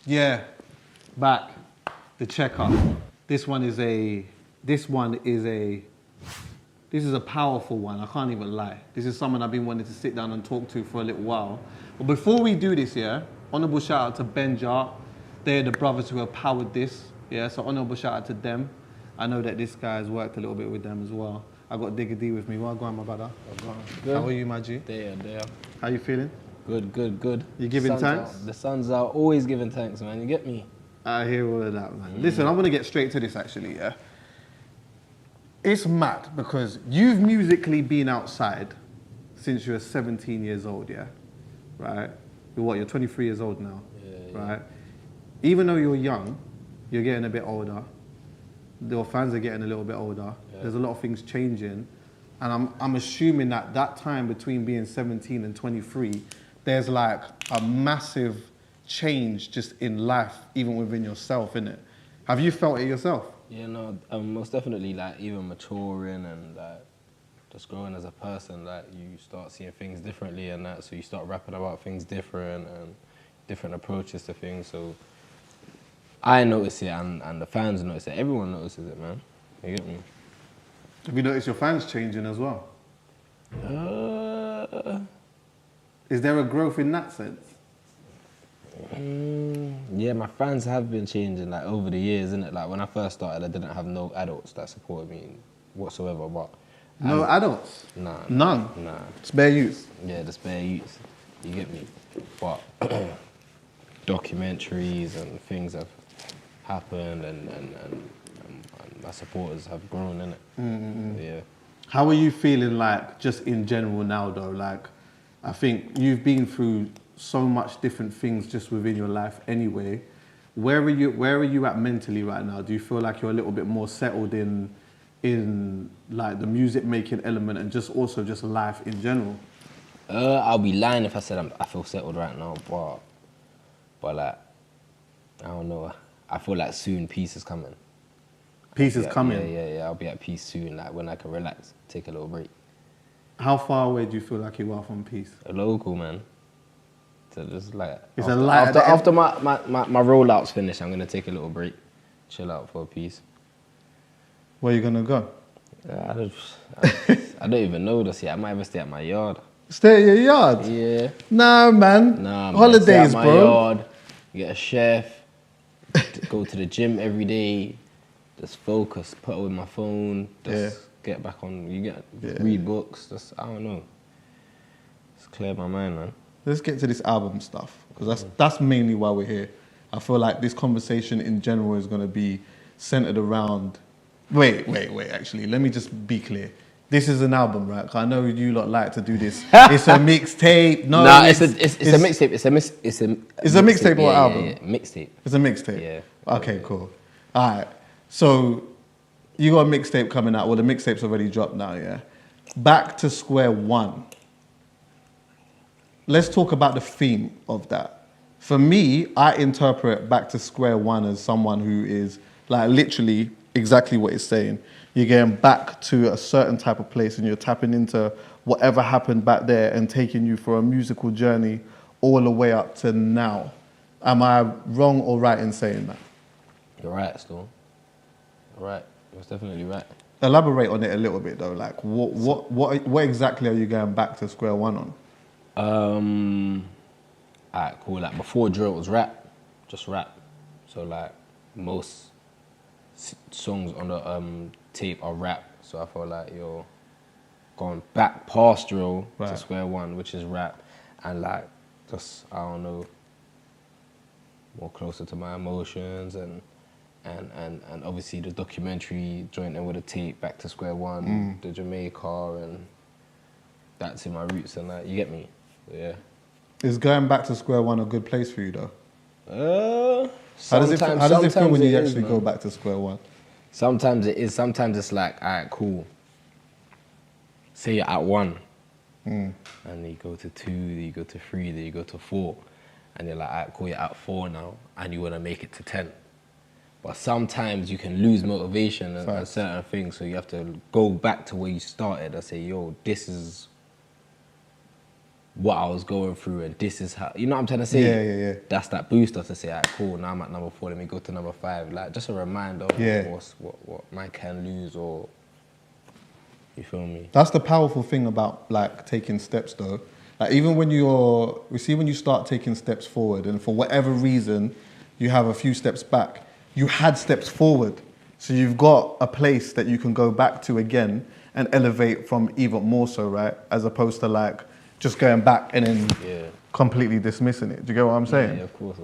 Yeah, back. The Cheque Up. This is a powerful one. I can't even lie. This is someone I've been wanting to sit down and talk to for a little while. But before we do this, yeah, honourable shout out to Benja. They're the brothers who have powered this. Yeah, so honourable shout out to them. I know that this guy has worked a little bit with them as well. I got Digga D with me. Well, go on, my brother. Good. How are you, my G? There. How you feeling? Good. You giving thanks? The sons are always giving thanks, man. You get me? I hear all of that, man. Listen, I'm gonna get straight to this actually, yeah? It's mad because you've musically been outside since you were 17 years old, yeah? Right? You're 23 years old now, right? Even though you're young, you're getting a bit older. Your fans are getting a little bit older. Yeah. There's a lot of things changing. And I'm assuming that that time between being 17 and 23, there's like a massive change just in life, even within yourself, innit? Have you felt it yourself? Yeah, no, most definitely, like, even maturing and, like, just growing as a person, like, you start seeing things differently and that, so you start rapping about things different and different approaches to things, so I notice it and the fans notice it. Everyone notices it, man. You get me? Have you noticed your fans changing as well? Is there a growth in that sense? Yeah, my fans have been changing like over the years, innit? Like when I first started, I didn't have no adults that supported me whatsoever. But no adults? Nah. None? Nah. Spare youths? Yeah, the spare youths. You get me? But documentaries and things have happened and my supporters have grown, innit? Yeah. How are you feeling like just in general now though? Like, I think you've been through so much different things just within your life anyway. Where are you at mentally right now? Do you feel like you're a little bit more settled in like the music making element and just also just life in general? I'll be lying if I said I feel settled right now, but like, I don't know. I feel like soon peace is coming. Peace is coming? Yeah, I'll be at peace soon, like when I can relax, take a little break. How far away do you feel like you are from peace? A local, man. So just like, it's after my rollout's finished, I'm gonna take a little break, chill out for a piece. Where are you gonna go? I don't even know this yet. I might even stay at my yard. Stay at your yard? Yeah. Nah, man. Holidays, stay at my yard, get a chef, go to the gym every day, just focus, put away my phone, just get back on, read books, just, I don't know. Just clear my mind, man. Let's get to this album stuff, because that's mainly why we're here. I feel like this conversation in general is going to be centered around... Wait, actually, let me just be clear. This is an album, right? I know you lot like to do this. It's a mixtape. No, nah, it's a mixtape. It's a mixtape or album? Yeah, mixtape. It's a mixtape? Yeah. Okay, cool. All right. So you got a mixtape coming out. Well, the mixtape's already dropped now, yeah? Back to square one. Let's talk about the theme of that. For me, I interpret back to square one as someone who is like literally exactly what it's saying. You're getting back to a certain type of place and you're tapping into whatever happened back there and taking you for a musical journey all the way up to now. Am I wrong or right in saying that? You're right, Storm. You're right. You're definitely right. Elaborate on it a little bit though. Like what exactly are you going back to square one on? Alright, cool. Like before drill was rap, just rap. So like most songs on the tape are rap. So I felt like you're going back past drill to square one, which is rap, and like just I don't know, more closer to my emotions and obviously the documentary joined in with a tape back to square one, the Jamaica and that's in my roots and that. You get me? Yeah. Is going back to square one a good place for you though? How does it feel when you actually go back to square one? Sometimes it is. Sometimes it's like, all right, cool. Say you're at 1, and then you go to 2, then you go to 3, then you go to 4, and you're like, all right, cool, you're at 4 now, and you want to make it to 10. But sometimes you can lose motivation and certain things, so you have to go back to where you started and say, yo, this is what I was going through and this is how, you know what I'm trying to say? Yeah. That's that booster to say, alright, cool, now I'm at number 4, let me go to number 5. Like, just a reminder of what man can lose, or, you feel me? That's the powerful thing about like taking steps though. Like even when when you start taking steps forward and for whatever reason you have a few steps back, you had steps forward. So you've got a place that you can go back to again and elevate from even more so, right? As opposed to like just going back and then completely dismissing it. Do you get what I'm saying? Yeah, of course.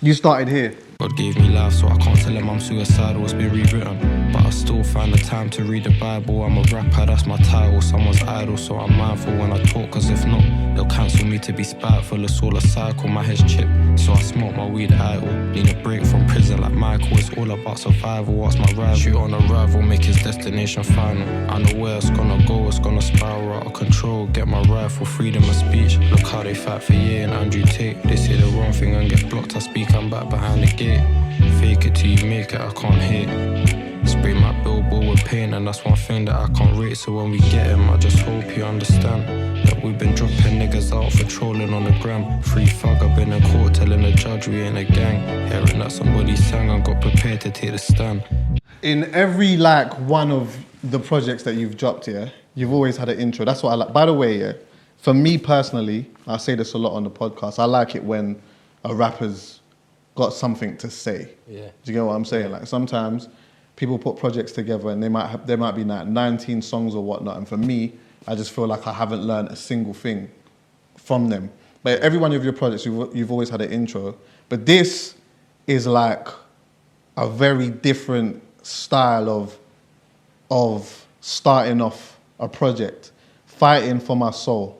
You started here. God gave me life, so I can't tell him I'm suicidal, it's been rewritten. But I still find the time to read the Bible. I'm a rapper, that's my title, someone's idol, so I'm mindful when I talk, cause if not, they'll cancel me to be spiteful. It's all a cycle, my head's chipped, so I smoke my weed idle. Need a break from prison like Michael, it's all about survival. What's my rival? Shoot on a rival, make his destination final. I know where it's gonna go, it's gonna spiral out of control. Get my rifle, freedom of speech. Look how they fight for Ye and Andrew Tate. They say the wrong thing and get blocked, I speak, I'm back behind the gate. Fake it till you make it, I can't hate. Spray my billboard with pain, and that's one thing that I can't rate. So when we get him, I just hope you understand that we've been dropping niggas out for trolling on the gram. Free thug, I've been in court telling the judge we ain't a gang. Hearing that somebody sang, I got prepared to take the stand. In every like one of the projects that you've dropped here, you've always had an intro. That's what I like. By the way, for me personally, I say this a lot on the podcast, I like it when a rapper's got something to say. Yeah. Do you get what I'm saying? Like sometimes people put projects together and there might be like 19 songs or whatnot, and for me, I just feel like I haven't learned a single thing from them. But every one of your projects, you've always had an intro. But this is like a very different style of starting off a project, fighting for my soul.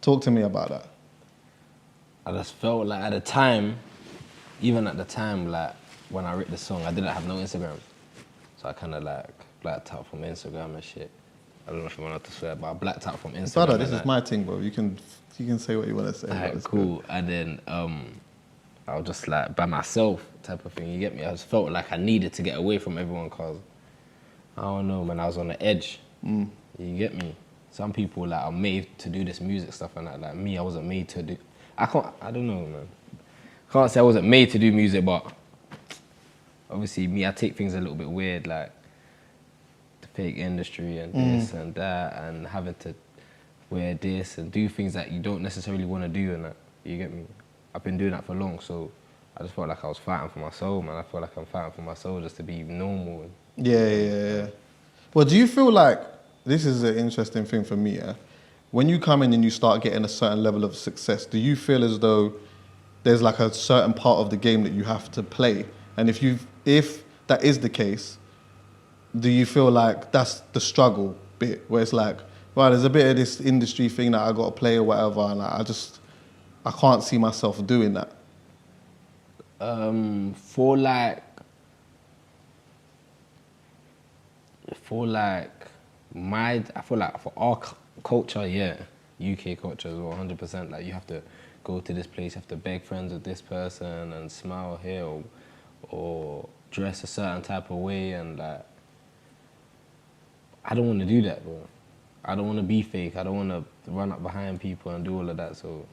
Talk to me about that. I just felt like at the time, even at the time, like when I wrote the song, I didn't have no Instagram. So I kind of like blacked out from Instagram and shit. I don't know if you want to swear, but I blacked out from Instagram. Brother, this is my thing, bro. You can say what you want to say. Alright, cool. Good. And then I was just like by myself type of thing, you get me? I just felt like I needed to get away from everyone because, I don't know, man, I was on the edge. You get me? Some people like are made to do this music stuff and that. Like me, I wasn't made to do. I don't know, man. Can't say I wasn't made to do music, but obviously me, I take things a little bit weird, like the fake industry and this and that, and having to wear this and do things that you don't necessarily want to do and that. You get me? I've been doing that for long, so I just felt like I was fighting for my soul, man. I feel like I'm fighting for my soul just to be normal. Yeah. Well, do you feel like, this is an interesting thing for me, when you come in and you start getting a certain level of success, do you feel as though there's like a certain part of the game that you have to play? And if that is the case, do you feel like that's the struggle bit, where it's like, right, there's a bit of this industry thing that I got to play or whatever, and I can't see myself doing that? I feel like for our culture, yeah, UK culture as well, 100%. Like you have to go to this place, you have to beg friends with this person and smile here or dress a certain type of way, and like, I don't want to do that, bro. I don't want to be fake. I don't want to run up behind people and do all of that, so.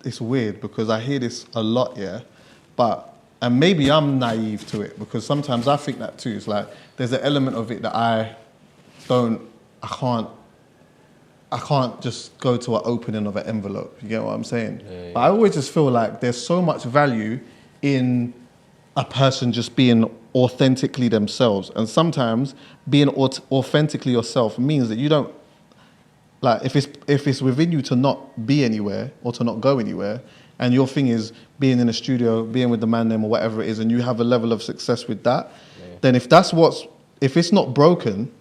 It's weird because I hear this a lot, and maybe I'm naive to it because sometimes I think that too. It's like there's an element of it that I can't just go to an opening of an envelope. You get what I'm saying? Yeah. But I always just feel like there's so much value in a person just being authentically themselves. And sometimes being authentically yourself means that you don't, like if it's within you to not be anywhere or to not go anywhere, and your thing is being in a studio, being with the man name or whatever it is, and you have a level of success with that, then if it's not broken,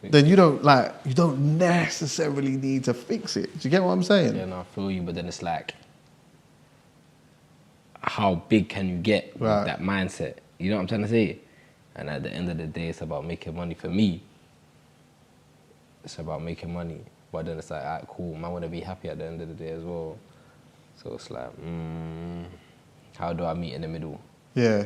then you don't necessarily need to fix it. Do you get what I'm saying? Yeah, no, I feel you, but then it's like, how big can you get with that mindset? You know what I'm trying to say? And at the end of the day, it's about making money. For me, it's about making money. But then it's like, all right, cool, I want to be happy at the end of the day as well. So it's like, how do I meet in the middle? Yeah.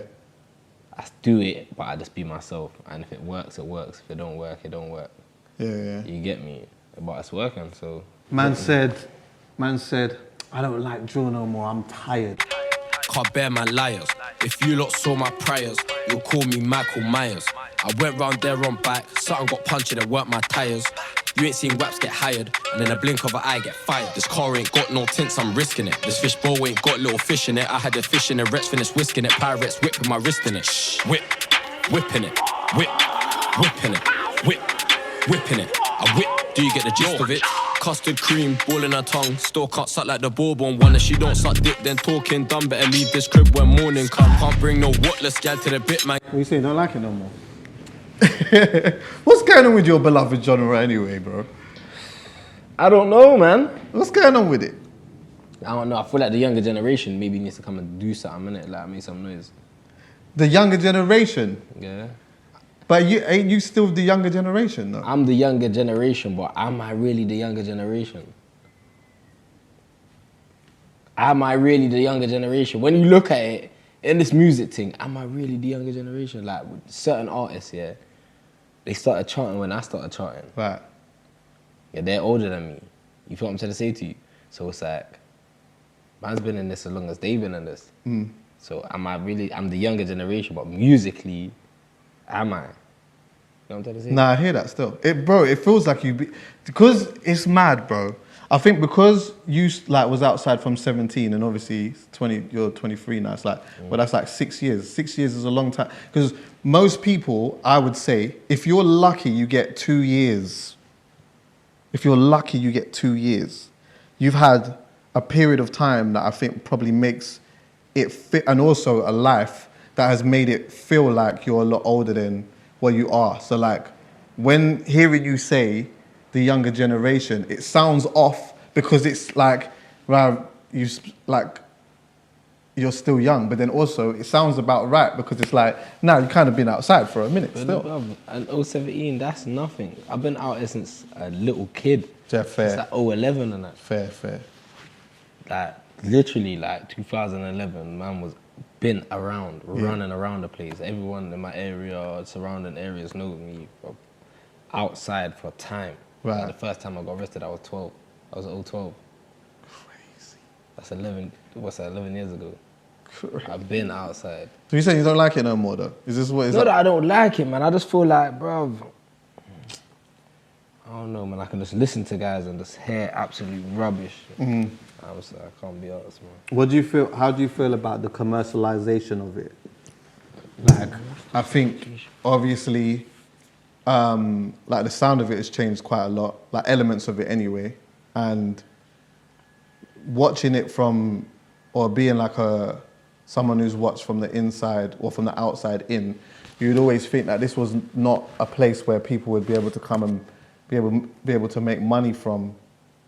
I do it, but I just be myself. And if it works, it works. If it don't work, it don't work. Yeah. You get me? but it's working. So Man said, I don't like drill no more, I'm tired. Can't bear my liars. If you lot saw my priors, you'll call me Michael Myers. I went round there on bike, something got punched and it weren't my tyres. You ain't seen waps get hired, and in a blink of an eye get fired. This car ain't got no tints, I'm risking it. This fish bowl ain't got little fish in it. I had a fish in it, Rets finished whisking it. Pirates whipping my wrist in it. Whip, whipping it. Whip, whipping it. Whip, whipping it. I whip, do you get the gist of it? Custard cream, ball in her tongue. Still can't suck like the bourbon one. If she don't suck dick, then talking dumb. Better leave this crib when morning come. Can't bring no whatless gal to the bit, man. What you saying, don't like it no more? What's going on with your beloved genre anyway, bro? I don't know, man. What's going on with it? I don't know. I feel like the younger generation maybe needs to come and do something, innit? Like make some noise. The younger generation? Yeah. But ain't you still the younger generation, though? I'm the younger generation, but am I really the younger generation? Am I really the younger generation? When you look at it, in this music thing, am I really the younger generation? Like, with certain artists, yeah, they started charting when I started charting. Right. Yeah, they're older than me. You feel what I'm trying to say to you? So it's like, man's been in this as long as they've been in this. Mm. So am I really, I'm the younger generation, but musically, am I? You know what I'm trying to say? Nah, I hear that still. It feels like because it's mad, bro. I think because you was outside from 17 and obviously you're 23 now. It's like, well, that's like 6 years. 6 years is a long time. Because most people, I would say, if you're lucky, you get 2 years. If you're lucky, you get 2 years. You've had a period of time that I think probably makes it fit, and also a life that has made it feel like you're a lot older than what you are. So like, when hearing you say the younger generation, it sounds off because it's like, well, you're still young, but then also it sounds about right because it's like, now you've kind of been outside for a minute But still. bruv, and 017, that's nothing. I've been out here since a little kid. Yeah, fair. It's like 011 and that. Fair. Like, literally, like 2011, man was been around, running around the place. Everyone in my area, surrounding areas know me from outside for time. Right. Like, the first time I got arrested, I was 12. I was 012. Crazy. That's 11, what's that, 11 years ago. I've been outside. So you're saying you don't like it no more though? Is this what is Not that I don't like it, man. I just feel like, bruv, I don't know, man. I can just listen to guys and just hear absolute rubbish. I can't be honest, man. What do you feel? How do you feel about the commercialization of it? Like, I think obviously, like the sound of it has changed quite a lot. Like elements of it anyway, and watching it from, or being like someone who's watched from the inside or from the outside in, you'd always think that this was not a place where people would be able to come and be able to make money from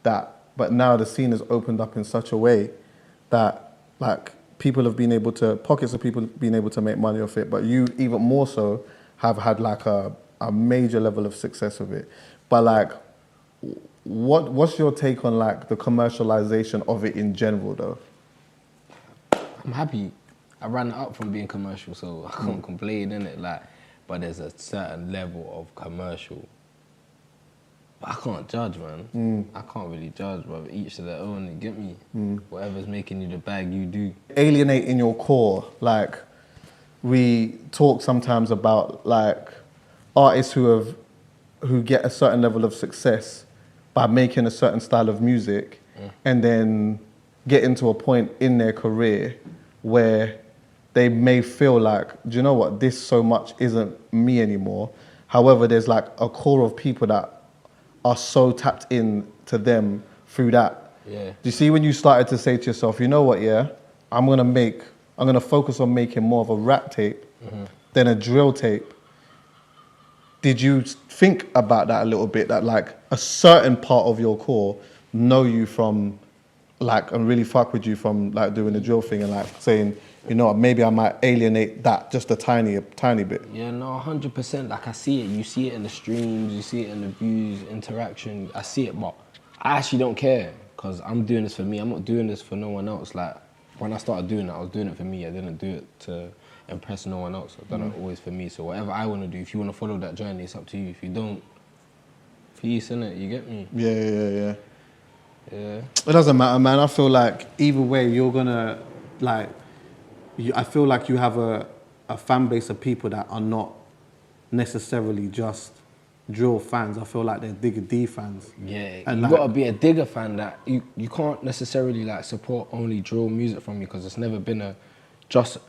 that. But now the scene has opened up in such a way that like people have been able to, pockets of people have been able to make money off it, but you even more so have had like a major level of success of it. But like, what's your take on like the commercialization of it in general though? I'm happy. I ran it up from being commercial, so I can't complain, innit? Like, but there's a certain level of commercial. But I can't judge, man. I can't really judge, bro. Each to their own, you get me? Whatever's making you the bag, you do. Alienating your core, like we talk sometimes about like artists who get a certain level of success by making a certain style of music and then getting to a point in their career where they may feel like, do you know what, this so much isn't me anymore. However, there's like a core of people that are so tapped in to them through that. Yeah. Do you see when you started to say to yourself, you know what, yeah, I'm gonna focus on making more of a rap tape than a drill tape. Did you think about that a little bit, that like a certain part of your core know you from like, and really fuck with you from like doing the drill thing and like saying, you know what, maybe I might alienate that just a tiny bit? Yeah, no, 100%. Like I see it. You see it in the streams, you see it in the views, interaction. I see it, but I actually don't care because I'm doing this for me. I'm not doing this for no one else. Like when I started doing it, I was doing it for me. I didn't do it to impress no one else. I've done it always for me. So whatever I want to do, if you want to follow that journey, it's up to you. If you don't, Peace, innit? You get me? Yeah. Yeah. It doesn't matter, man. I feel like either way, you're gonna like. I feel like you have a fan base of people that are not necessarily just drill fans. I feel like they're Digga D fans. Yeah, and you like, gotta be a Digga fan. That you can't necessarily like support only drill music from you because it's never been a just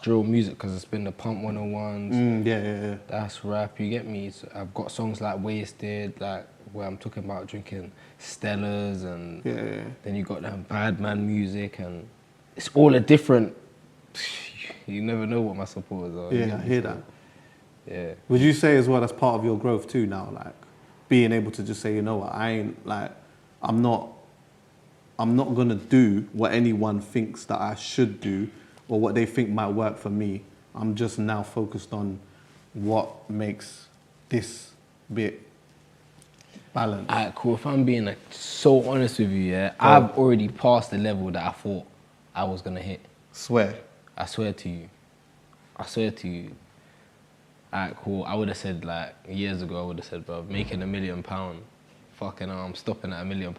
drill music because it's been the Pump 101s. Yeah. That's rap. You get me? So I've got songs like Wasted, like where I'm talking about drinking Stellas, and then you got them Bad Man music, and it's all a different. You never know what my supporters are. Yeah, I hear that. Yeah. Would you say as well that's part of your growth too now, like being able to just say, you know what, I'm not gonna do what anyone thinks that I should do or what they think might work for me. I'm just now focused on what makes this bit balanced. Alright, cool. If I'm being like so honest with you, I've already passed the level that I thought I was gonna hit. Swear. I swear to you. Alright, cool. I would have said like years ago, I would have said, bro, making £1 million. Fucking hell, I'm stopping at £1 million.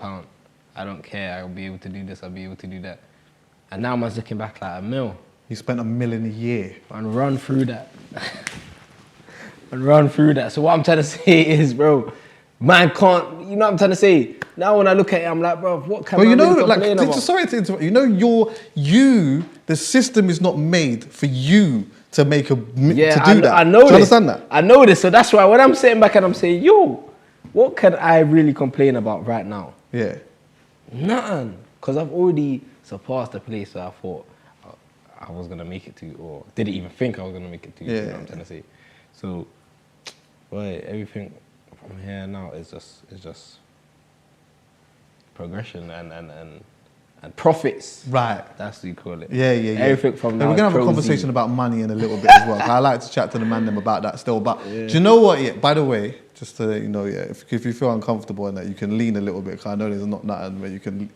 I don't care. I'll be able to do this. I'll be able to do that. And now man's looking back like $1 million. You spent $1 million a year. And run through that. So what I'm trying to say is, bro, man can't. You know what I'm trying to say? Now when I look at it, I'm like, bro, what can I really complain about? Sorry to interrupt. You know, the system is not made for you to make to do that. I know do you this. Understand that? I know this, so that's why when I'm sitting back and I'm saying, yo, what can I really complain about right now? Yeah. Nothing, because I've already surpassed the place that I thought I was gonna make it to, or didn't even think I was gonna make it to. Yeah. You know what I'm trying to say? So, boy, everything from here now is just progression and profits. Right. That's what you call it. Yeah. Everything from now. We're gonna have a conversation about money in a little bit as well. I like to chat to the man them about that still. But do you know what? Yeah. By the way, just to let you know, if you feel uncomfortable and that, you can lean a little bit. Cause I know there's not nothing where you can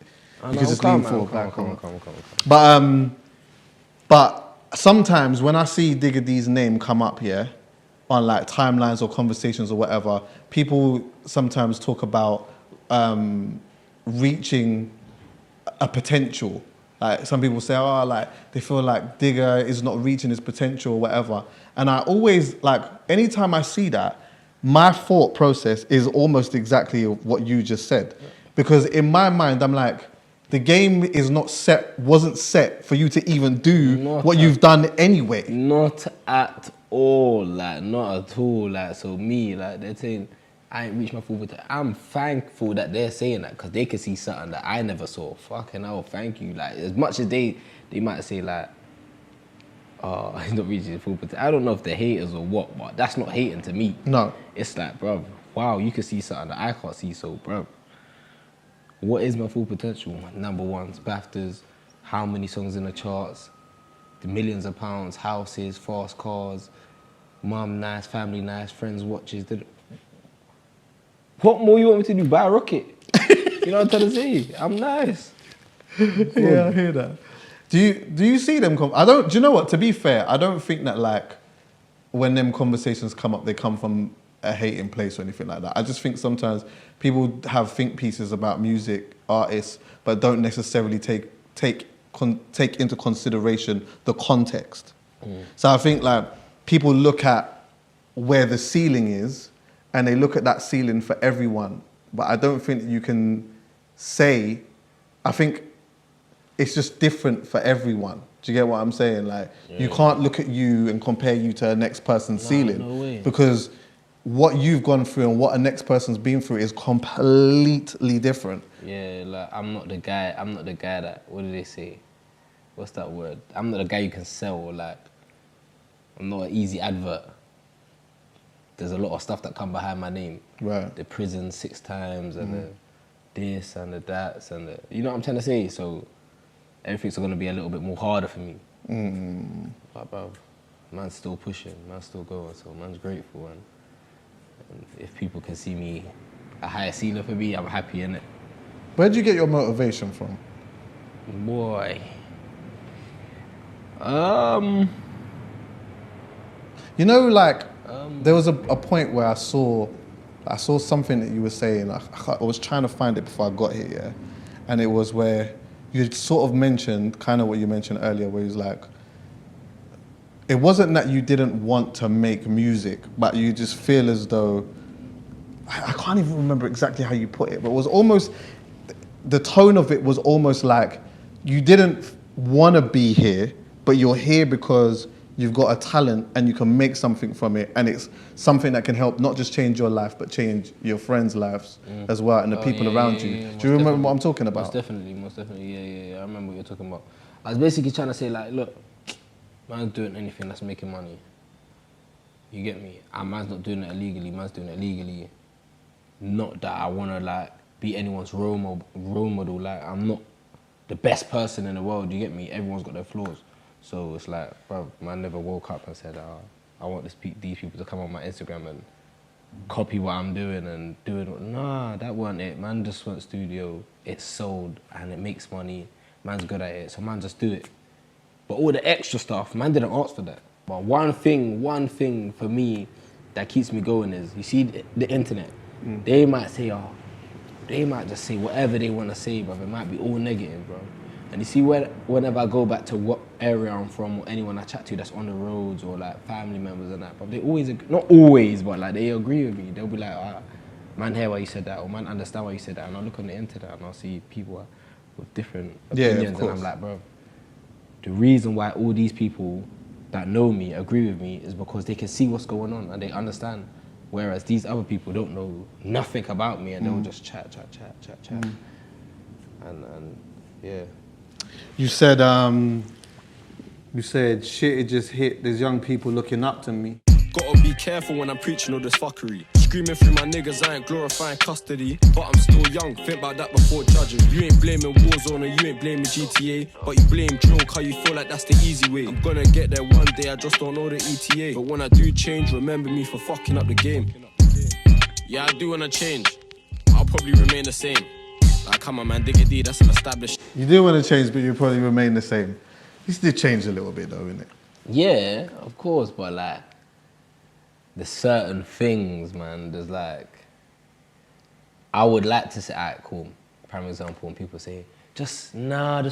just lean forward. Come. But sometimes when I see Digga D's name come up here on like timelines or conversations or whatever, people sometimes talk about reaching a potential. Like some people say, they feel like Digga is not reaching his potential or whatever. And I always, like, anytime I see that, my thought process is almost exactly what you just said. Because in my mind, I'm like, the game is wasn't set for you to even do what you've done anyway. Not at all, like, not at all. Like, so me, like, they're saying, I ain't reached my full potential. I'm thankful that they're saying that because they can see something that I never saw. Fucking hell, thank you. Like, as much as they might say, like, oh, he's not reaching his full potential. I don't know if they're haters or what, but that's not hating to me. No. It's like, bruv, wow, you can see something that I can't see, so, bruv, what is my full potential? Number ones, BAFTAs, how many songs in the charts, the millions of pounds, houses, fast cars, mum nice, family nice, friends watches. What more you want me to do? Buy a rocket? You know what I'm trying to say? I'm nice. Yeah, I hear that. Do you see them do you know what? To be fair, I don't think that like when them conversations come up, they come from a hating place or anything like that. I just think sometimes people have think pieces about music, artists, but don't necessarily take into consideration the context. So I think like people look at where the ceiling is and they look at that ceiling for everyone. But I don't think you can say, I think it's just different for everyone. Do you get what I'm saying? Like, you can't look at you and compare you to the next person's ceiling. No way. Because what you've gone through and what a next person's been through is completely different. Yeah, like, I'm not the guy that, what do they say? What's that word? I'm not the guy you can sell, or like, I'm not an easy advert. There's a lot of stuff that come behind my name. Right. The prison 6 times and the this and the that and the, you know what I'm trying to say? So everything's gonna be a little bit more harder for me. But bro, man's still pushing, man's still going, so man's grateful, and if people can see me a higher ceiling for me, I'm happy, innit? Where'd you get your motivation from? Boy. You know, like, there was a point where I saw I saw something that you were saying. I was trying to find it before I got here, yeah? And it was where you sort of mentioned, kind of what you mentioned earlier, where it was like, it wasn't that you didn't want to make music, but you just feel as though, I can't even remember exactly how you put it, but it was almost, the tone of it was almost like you didn't want to be here, but you're here because you've got a talent and you can make something from it, and it's something that can help not just change your life, but change your friends' lives as well, and the people around you. Do you remember what I'm talking about? Most definitely, yeah. I remember what you're talking about. I was basically trying to say, like, look, man's doing anything that's making money. You get me? And man's not doing it illegally, man's doing it legally. Not that I want to, like, be anyone's role model. Like, I'm not the best person in the world, you get me? Everyone's got their flaws. So it's like, bro, man never woke up and said, I want these people to come on my Instagram and copy what I'm doing and do it. Nah, that wasn't it. Man just went studio, it's sold and it makes money. Man's good at it, so man just do it. But all the extra stuff, man didn't ask for that. But one thing for me that keeps me going is, you see the internet. They might say, they might just say whatever they want to say, bro. It might be all negative, bro. And you see, whenever I go back to what area I'm from, or anyone I chat to that's on the roads, or like family members and that, but they always, not always, but like they agree with me. They'll be like, man hear why you said that, or man understand why you said that. And I'll look on the internet and I'll see people with different opinions, and I'm like, bro, the reason why all these people that know me agree with me is because they can see what's going on and they understand. Whereas these other people don't know nothing about me, and they'll just chat. And yeah. You said shit, it just hit. There's young people looking up to me. Gotta be careful when I'm preaching all this fuckery. Screaming through my niggas, I ain't glorifying custody. But I'm still young, think about that before judging. You ain't blaming Warzone or you ain't blaming GTA, but you blame drill cause you feel like that's the easy way. I'm gonna get there one day, I just don't know the ETA. But when I do change, remember me for fucking up the game. Yeah, I do wanna change. I'll probably remain the same. Like, come on, man, Digga D, that's an established. You do want to change, but you probably remain the same. You still change a little bit, though, innit? Yeah, of course, but like, there's certain things, man. There's like, I would like to say, alright, cool. Prime example, when people say, just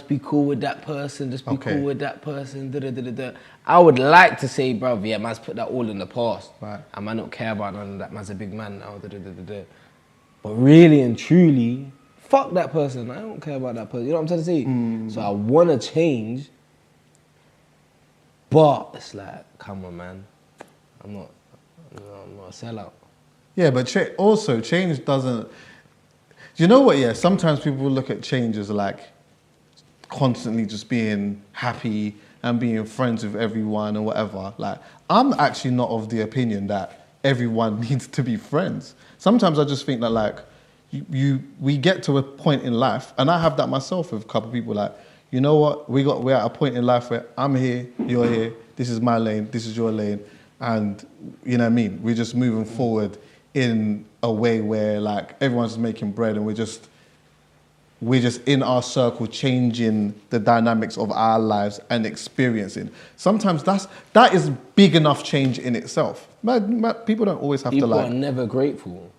be cool with that person, just be cool with that person, da-da-da-da-da. I would like to say, bruv, yeah, man's put that all in the past. Right. And man don't care about none of that, man's a big man now, da-da-da-da-da. But really and truly, fuck that person, I don't care about that person, you know what I'm trying to say? So I want to change, but it's like, come on, man, I'm not a sellout. Yeah, but also change doesn't, you know what, yeah, sometimes people look at change as like constantly just being happy and being friends with everyone or whatever. Like, I'm actually not of the opinion that everyone needs to be friends. Sometimes I just think that like, we get to a point in life, and I have that myself with a couple of people, like, you know what, we're at a point in life where I'm here, you're here, this is my lane, this is your lane, and you know what I mean? We're just moving forward in a way where like everyone's just making bread, and we're just in our circle changing the dynamics of our lives and experiencing. Sometimes that is big enough change in itself. People don't always have to like... People are never grateful.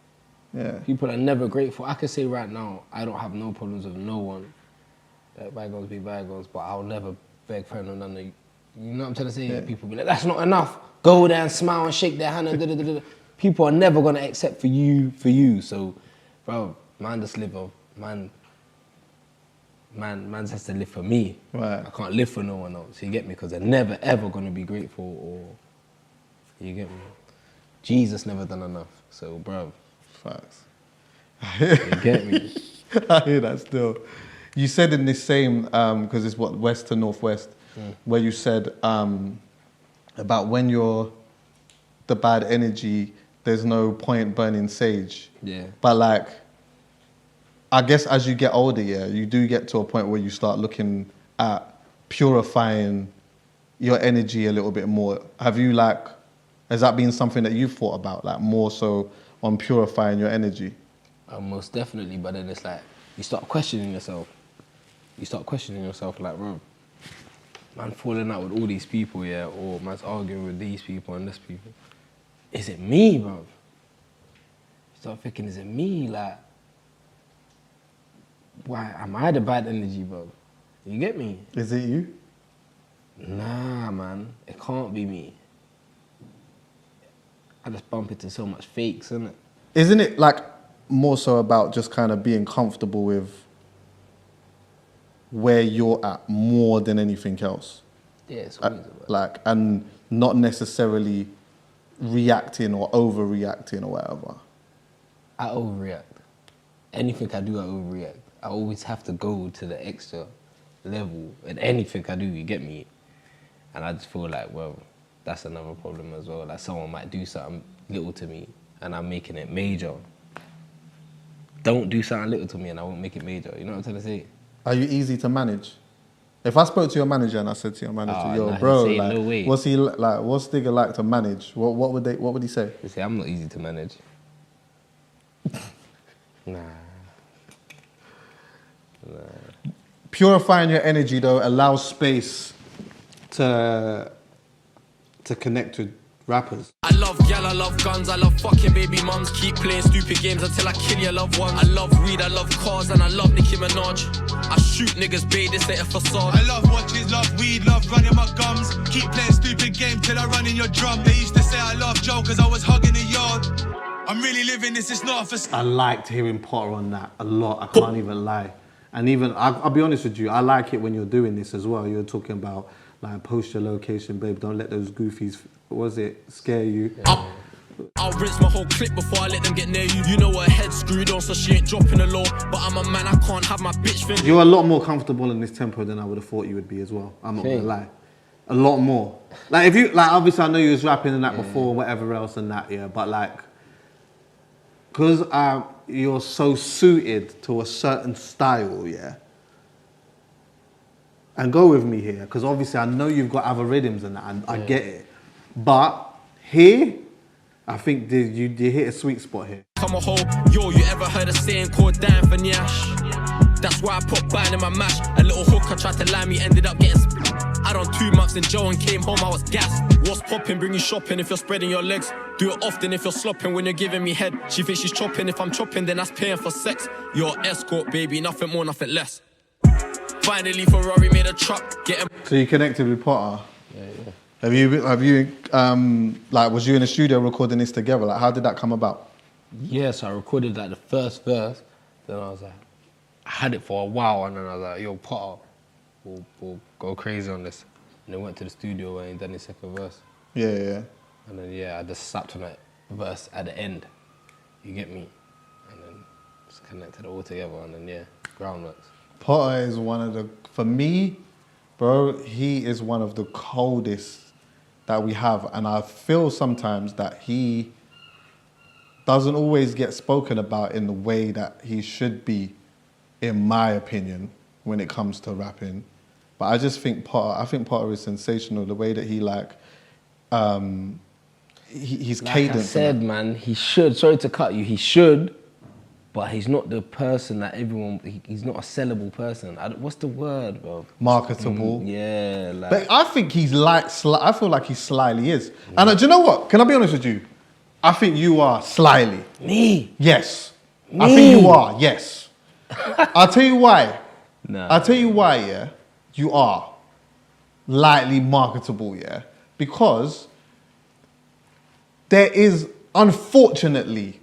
Yeah. People are never grateful. I can say right now, I don't have no problems with no one. Let bygones be bygones, but I'll never beg for none of you. You know what I'm trying to say? Yeah. People be like, that's not enough. Go there and smile and shake their hand and da-da-da-da. People are never gonna accept for you. So, bro, man just live off, man just has to live for me. Right. I can't live for no one else, you get me? Because they're never ever gonna be grateful, or, you get me? Jesus never done enough, so, bro. Facts. You get me? I hear that still. You said in this same, because it's what, west to northwest, where you said about when you're the bad energy, there's no point burning sage. Yeah. But like, I guess as you get older, yeah, you do get to a point where you start looking at purifying your energy a little bit more. Has that been something that you've thought about, like more so on purifying your energy? Most definitely, but then it's like, you start questioning yourself. Like, bro, man falling out with all these people, yeah, or man's arguing with these people and this people. Is it me, bro? start thinking, is it me? Like, why am I the bad energy, bro? You get me? Is it you? Nah, man, it can't be me. I just bump into so much fakes, innit? Isn't it like more so about just kind of being comfortable with where you're at more than anything else? Yeah, it's always about Like, and not necessarily reacting or overreacting or whatever. I overreact. Anything I do, I overreact. I always have to go to the extra level in anything I do, you get me? And I just feel like, well, that's another problem as well. Like someone might do something little to me and I'm making it major. Don't do something little to me and I won't make it major. You know what I'm trying to say? Are you easy to manage? If I spoke to your manager and I said to your manager, yo, nah, bro, he'd say, like, no way. what's he like? What's Digga like to manage? What would he say? They say I'm not easy to manage. Nah. Purifying your energy though allows space to connect with rappers. I love gal, I love guns, I love fucking baby mums. Keep playing stupid games until I kill your loved ones. I love weed, I love cars, and I love Nicki Minaj. I shoot niggas, babe, this ain't a facade. I love watches, love weed, love running my gums. Keep playing stupid game till I run in your drum. They used to say I love Joe cause I was hugging the yard. I'm really living this, it's not a facade. I liked hearing Potter on that a lot, I can't even lie. And even, I'll be honest with you, I like it when you're doing this as well. You're talking about, like, post your location, babe, don't let those goofies, what was it, scare you. I'll rinse my whole clip before I let them get near you. You know her head's screwed on, so she ain't dropping the low. But I'm a man, I can't have my bitch fin. You're a lot more comfortable in this tempo than I would have thought you would be as well. I'm not gonna lie. A lot more. Like, if you, like, obviously I know you was rapping and that before, whatever else and that, yeah, but like, because you're so suited to a certain style, yeah, and go with me here, because obviously I know you've got other rhythms and that, and I get it. But here, I think you hit a sweet spot here. Come a hoe, yo, you ever heard a saying called dying for Nyash? That's why I put bang in my mash. A little hooker tried to lie me, ended up getting I done 2 months in jail and came home, I was gassed. What's popping, bring you shopping if you're spreading your legs. Do it often if you're slopping when you're giving me head. She thinks she's chopping, if I'm chopping then that's paying for sex. You're escort, baby, nothing more, nothing less. Finally Ferrari made a truck, get him. So you connected with Potter? Yeah. Have you like, was you in the studio recording this together? Like, how did that come about? Yeah, so I recorded like the first verse, then I was like, I had it for a while, and then I was like, yo, Potter, we'll go crazy on this. And then went to the studio and done the second verse. Yeah. And then, yeah, I just slapped on that verse at the end. You get me? And then just connected it all together, and then, yeah, groundworks. Potter is one of the, for me, bro, he is one of the coldest that we have. And I feel sometimes that he doesn't always get spoken about in the way that he should be, in my opinion, when it comes to rapping. But I just think Potter is sensational. The way that he like, he's like cadence. I said, man, he should, sorry to cut you, he should, but he's not the person that everyone, he's not a sellable person. What's the word, bro? Marketable. Yeah, like. But I think he's like, I feel like he slyly is. Yeah. And do you know what? Can I be honest with you? I think you are slyly. Me? Yes. Me? I think you are, yes. I'll tell you why. Nah. I'll tell you why, yeah. You are lightly marketable, yeah. Because there is, unfortunately,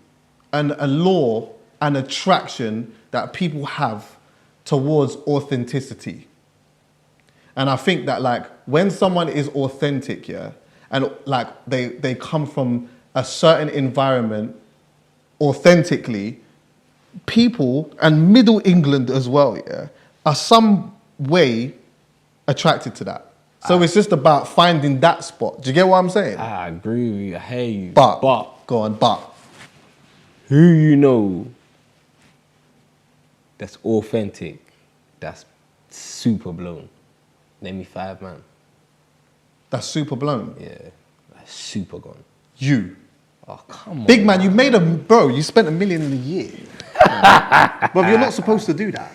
a law, an attraction that people have towards authenticity. And I think that, like, when someone is authentic, yeah, and like they come from a certain environment authentically, people, and Middle England as well, yeah, are some way attracted to that. So it's just about finding that spot. Do you get what I'm saying? I agree with you, I hear you. But go on, who you know that's authentic, that's super blown? Name me 5 man. That's super blown. Yeah, that's super gone. You. Oh, come on. Big man, you made bro, you spent $1 million in a year. But you're not supposed to do that.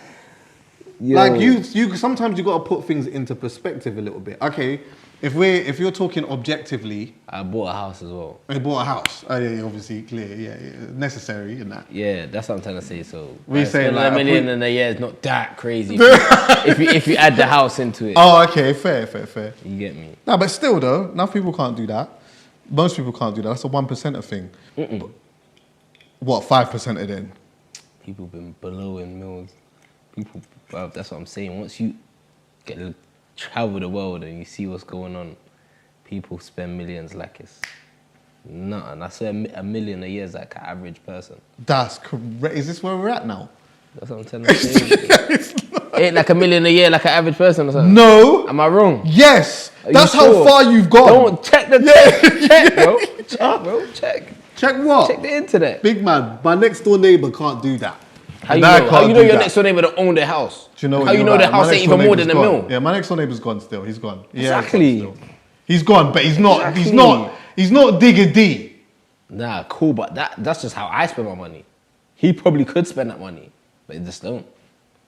Yo. Like you sometimes you got to put things into perspective a little bit. Okay, if you're talking objectively, I bought a house as well. I bought a house. Oh, yeah, obviously clear. Yeah, necessary in that. Yeah, that's what I'm trying to say. So We saying spending like $1 million in a year is not that crazy if you add the house into it. Oh, okay, fair. You get me? No, but still though, enough people can't do that. Most people can't do that. That's a 1% thing. What 5% of then? People been blowing mills. People, bro, that's what I'm saying. Once you get to travel the world and you see what's going on, people spend millions like it's nothing. I swear $1 million a year is like an average person. That's correct. Is this where we're at now? That's what I'm telling you. Ain't like $1 million a year like an average person or something? No. Am I wrong? Yes. Are That's you how sure? far you've gone. Don't check the check, bro. Check, bro. Check what? Check the internet. Big man, my next door neighbour can't do that. How you And I know? How can't you know do your that. next door neighbour don't own their house? Do you know what How you you're know right. the house My ain't next door even more than neighbour's a gone. mil? Yeah, my next door neighbour's gone still. He's gone. Yeah, Exactly. he's gone still. He's gone, but he's not. Exactly. He's not Digga D. Nah, cool, but that's just how I spend my money. He probably could spend that money, but he just don't.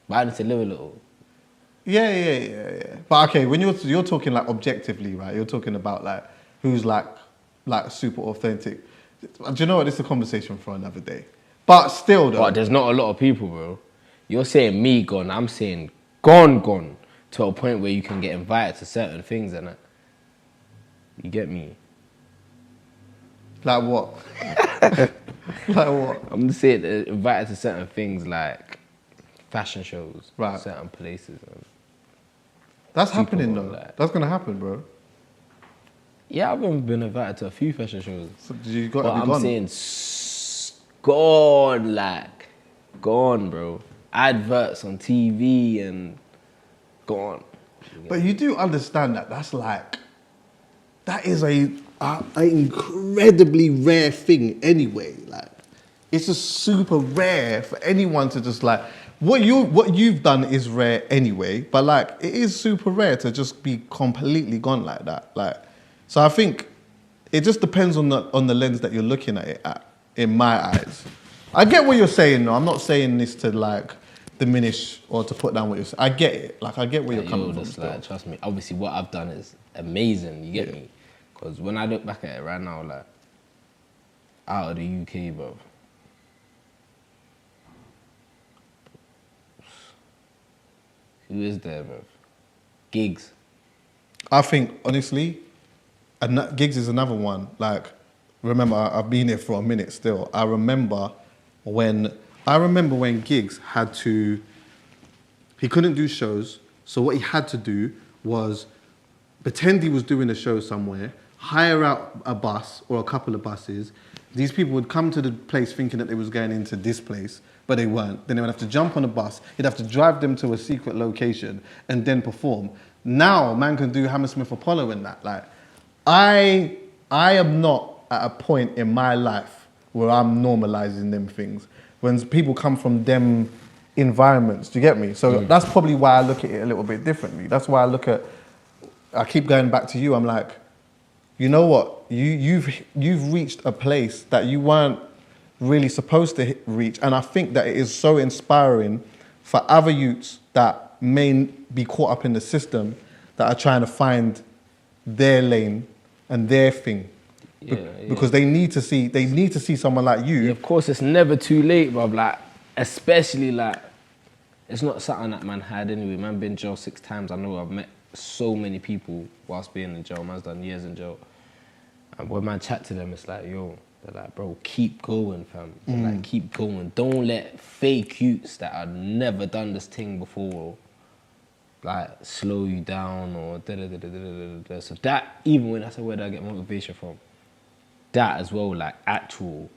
But I need to live a little. Yeah. But okay, when you're talking like objectively, right? You're talking about like who's like super authentic. Do you know what? This is a conversation for another day. But still, though. But there's not a lot of people, bro. You're saying me gone, I'm saying gone to a point where you can get invited to certain things and that. You get me? Like what? Like what? I'm just saying invited to certain things like fashion shows, Right. certain places. And That's people happening though. like- That's gonna happen, bro. yeah, I've been invited to a few fashion shows. So you got But to be I'm gone. saying gone, bro. Adverts on TV and gone. But you do understand that that is a incredibly rare thing anyway. Like, it's just super rare for anyone to just like what you've done is rare anyway. But like, it is super rare to just be completely gone like that. Like, so I think it just depends on the lens that you're looking at it at. In my eyes, I get what you're saying. though. I'm not saying this to like diminish or to put down what you're saying. I get it. Like, I get where you're coming from. Just still. like, trust me. Obviously, what I've done is amazing. You get me? Because when I look back at it right now, like out of the UK, bro. Who is there, bro? Gigs. I think, honestly, gigs is another one. Like, remember, I've been here for a minute still. I remember when Gigs had to, he couldn't do shows, so what he had to do was pretend he was doing a show somewhere, hire out a bus or a couple of buses. These people would come to the place thinking that they was going into this place, but they weren't. Then they would have to jump on a bus. He'd have to drive them to a secret location and then perform. Now, man can do Hammersmith Apollo and that. Like, I am not at a point in my life where I'm normalizing them things. When people come from them environments, do you get me? So that's probably why I look at it a little bit differently. That's why I keep going back to you. I'm like, you know what? You've reached a place that you weren't really supposed to reach, and I think that it is so inspiring for other youths that may be caught up in the system that are trying to find their lane and their thing. Because they need to see someone like you. Yeah, of course, it's never too late, bruv. Like, especially like, it's not something that man had anyway. Man been in jail 6 times. I know I've met so many people whilst being in jail. Man's done years in jail. And when man chat to them, it's like, yo, they're like, bro, keep going, fam. They're like, keep going. Don't let fake youths that have never done this thing before, like, slow you down or da-da-da-da-da-da-da. So that, even when that's where I get motivation from, that as well, like actual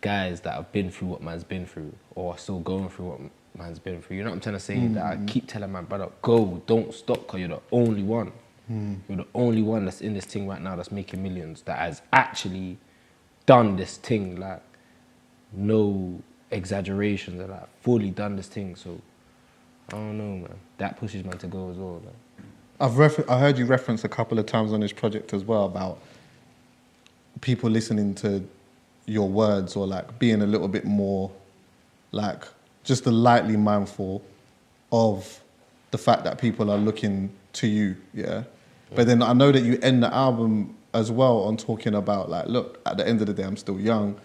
guys that have been through what man's been through or are still going through what man's been through. You know what I'm trying to say? That I keep telling my brother, go, don't stop, because you're the only one. You're the only one that's in this thing right now that's making millions, that has actually done this thing, like, no exaggerations, and like fully done this thing. So I don't know, man. That pushes man to go as well. Like. I heard you reference a couple of times on this project as well about people listening to your words or like being a little bit more like just a lightly mindful of the fact that people are looking to you, yeah? But then I know that you end the album as well on talking about, like, look, at the end of the day, I'm still young.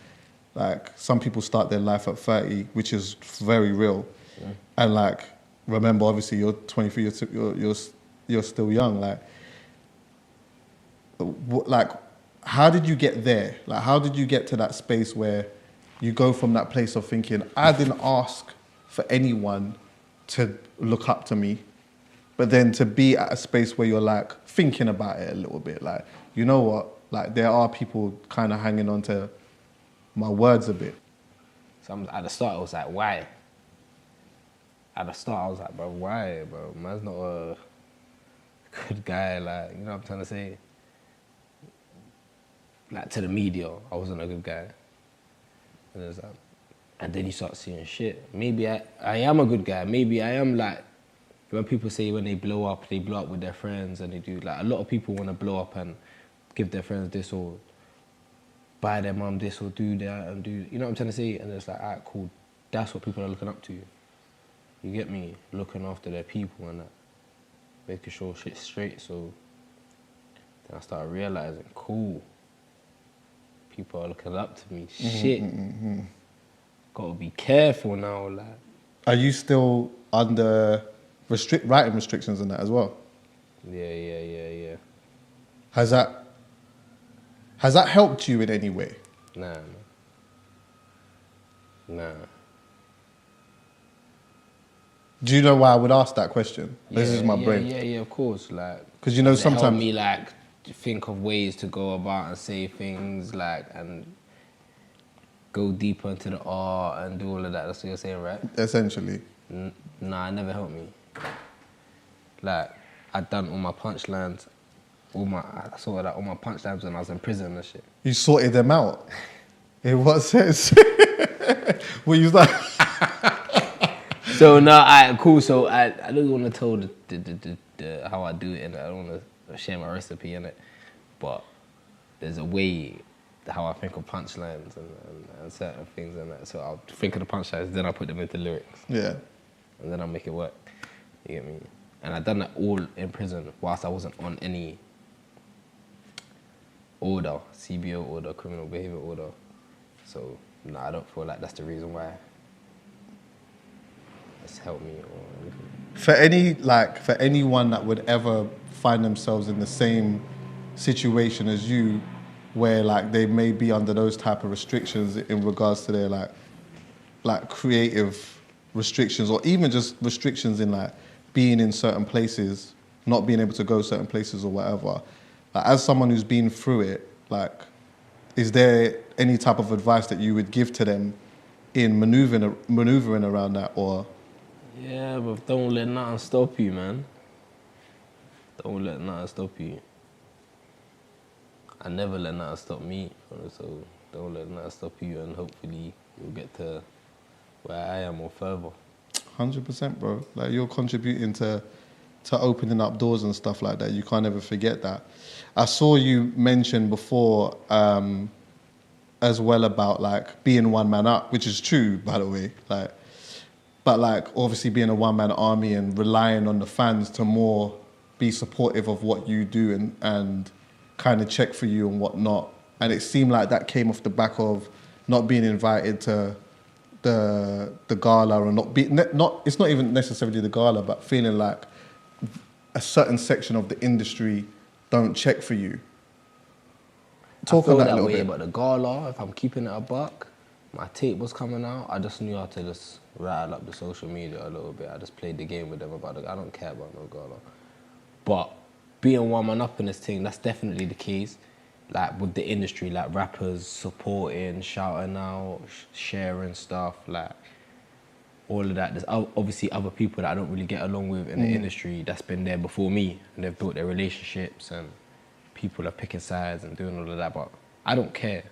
Like, some people start their life at 30, which is very real. And, like, remember, obviously, you're 23, you're still young. Like, how did you get there? Like, how did you get to that space where you go from that place of thinking, I didn't ask for anyone to look up to me, but then to be at a space where you're, like, thinking about it a little bit, like, you know what? Like, there are people kind of hanging on to my words a bit. So at the start, I was like, why? At the start, I was like, bro, why, bro? Man's not a good guy, like, you know what I'm trying to say? Like, to the media, I wasn't a good guy. And, it was like, and then you start seeing shit. Maybe I am a good guy. Maybe I am, like, when people say when they blow up with their friends and they do, like, a lot of people want to blow up and give their friends this or buy their mum this or do that and do, you know what I'm trying to say? And it's like, all right, cool. That's what people are looking up to. You get me? Looking after their people and that. Making sure shit's straight. So then I started realizing, cool. People are looking up to me. Shit. Gotta be careful now, like. Are you still under writing restrictions and that as well? Yeah. Has that helped you in any way? Nah. Do you know why I would ask that question? This is my brain. Yeah, of course. Like, because you know sometimes help me like think of ways to go about and say things like and go deeper into the art and do all of that. That's what you're saying, right? Essentially. Nah, it never helped me. Like, I'd done all my punchlines, I sorted out all my punchlines when I was in prison and shit. You sorted them out? In what sense? Well, you like... So no, cool. So I don't want to tell the how I do it, and I don't want to share my recipe in it. But there's a way how I think of punchlines and certain things and that. So I'll think of the punchlines, then I put them into lyrics. Yeah. And then I'll make it work. You get me? And I've done that all in prison whilst I wasn't on any order, CBO order, criminal behavior order. So no, I don't feel like that's the reason why it's helped me or anything. For anyone that would ever find themselves in the same situation as you, where like they may be under those type of restrictions in regards to their like creative restrictions, or even just restrictions in like being in certain places, not being able to go certain places or whatever. Like, as someone who's been through it, like, is there any type of advice that you would give to them in maneuvering around that, or? Yeah, but don't let nothing stop you, man. Don't let nothing stop you. I never let nothing stop me, so don't let nothing stop you, and hopefully you'll get to where I am or further. 100%, bro. Like, you're contributing to opening up doors and stuff like that. You can't ever forget that. I saw you mention before as well about like being one man up, which is true, by the way. Like, but like obviously being a one man army and relying on the fans to more be supportive of what you do and kind of check for you and whatnot. And it seemed like that came off the back of not being invited to the gala, or it's not even necessarily the gala, but feeling like a certain section of the industry don't check for you. Talk on that a little bit. But the gala, if I'm keeping it a buck, my tape was coming out, I just knew how to just rattle up the social media a little bit. I just played the game with them about it. I don't care about no gala. But being one man up in this thing, that's definitely the case. Like with the industry, like rappers supporting, shouting out, sharing stuff, like all of that. There's obviously other people that I don't really get along with in the industry that's been there before me, and they've built their relationships, and people are picking sides and doing all of that, but I don't care.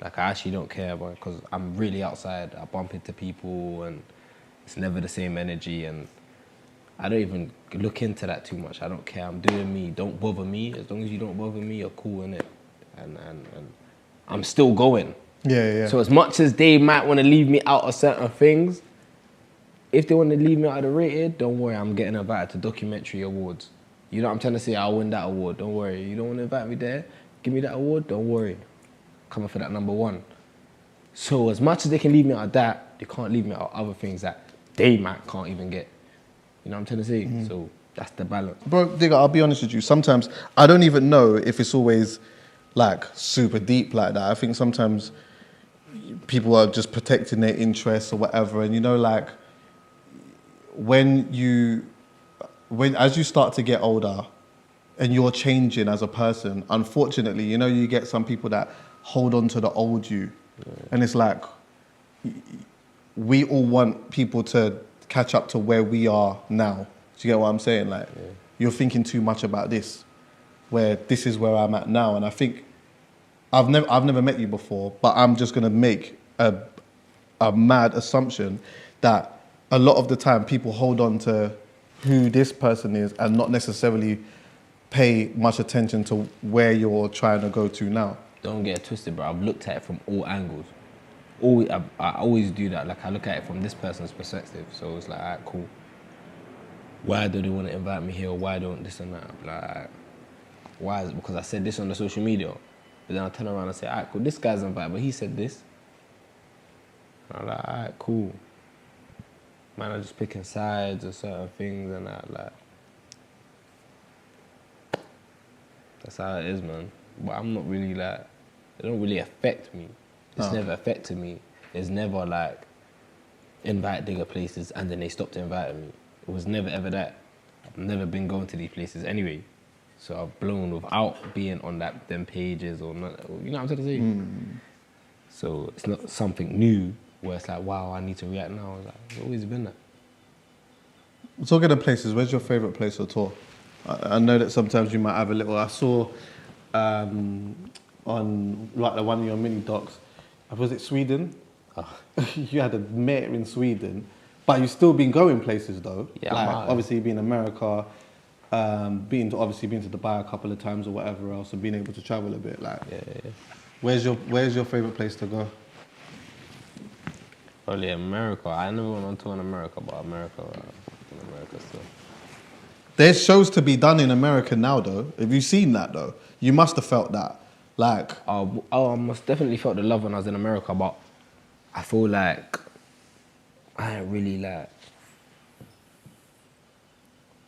Like, I actually don't care, because I'm really outside. I bump into people and it's never the same energy, and I don't even look into that too much. I don't care. I'm doing me. Don't bother me. As long as you don't bother me, you're cool, innit? And I'm still going. Yeah. So as much as they might want to leave me out of certain things, if they want to leave me out of the rated, don't worry, I'm getting invited to documentary awards. You know what I'm trying to say? I'll win that award, don't worry. You don't want to invite me there? Give me that award, don't worry. Coming for that #1. So as much as they can leave me out of that, they can't leave me out of other things that they might can't even get. You know what I'm trying to say? So that's the balance. Bro, Digga, I'll be honest with you. Sometimes I don't even know if it's always like super deep like that. I think sometimes people are just protecting their interests or whatever. And you know, like as you start to get older and you're changing as a person, unfortunately, you know, you get some people that hold on to the old you. Yeah. And it's like, we all want people to catch up to where we are now. Do you get what I'm saying? Like, you're thinking too much about this, where this is where I'm at now. And I think, I've never met you before, but I'm just gonna make a mad assumption that a lot of the time people hold on to who this person is and not necessarily pay much attention to where you're trying to go to now. Don't get it twisted, bro. I've looked at it from all angles. I always do that. Like, I look at it from this person's perspective. So it's like, all right, cool. Why do they want to invite me here? Or why don't this and that? Like, why is it? Because I said this on the social media. But then I turn around and say, all right, cool, this guy's invited, but he said this. And I'm like, all right, cool. Man, I'm just picking sides or certain things and that, like. That's how it is, man. But I'm not really like, it don't really affect me. It's never affected me. It's never like, invite Digga places and then they stopped inviting me. It was never ever that. I've never been going to these places anyway. So I've blown without being on them pages or not, you know what I'm trying to say? So it's not something new where it's like, wow, I need to react now. It's like, it's always been that. Talking of places, where's your favourite place to tour? I know that sometimes you might have a little, I saw on like one of your mini docs, was it Sweden? Oh. You had a mate in Sweden, but you've still been going places though. Yeah, like obviously you've been in America, been to Dubai a couple of times or whatever else, and being able to travel a bit. Like, yeah. Where's your favourite place to go? Probably America. I never went on tour in America, but America still. There's shows to be done in America now, though. Have you seen that, though? You must have felt that. Like... I must definitely felt the love when I was in America, but I feel like I ain't really, like,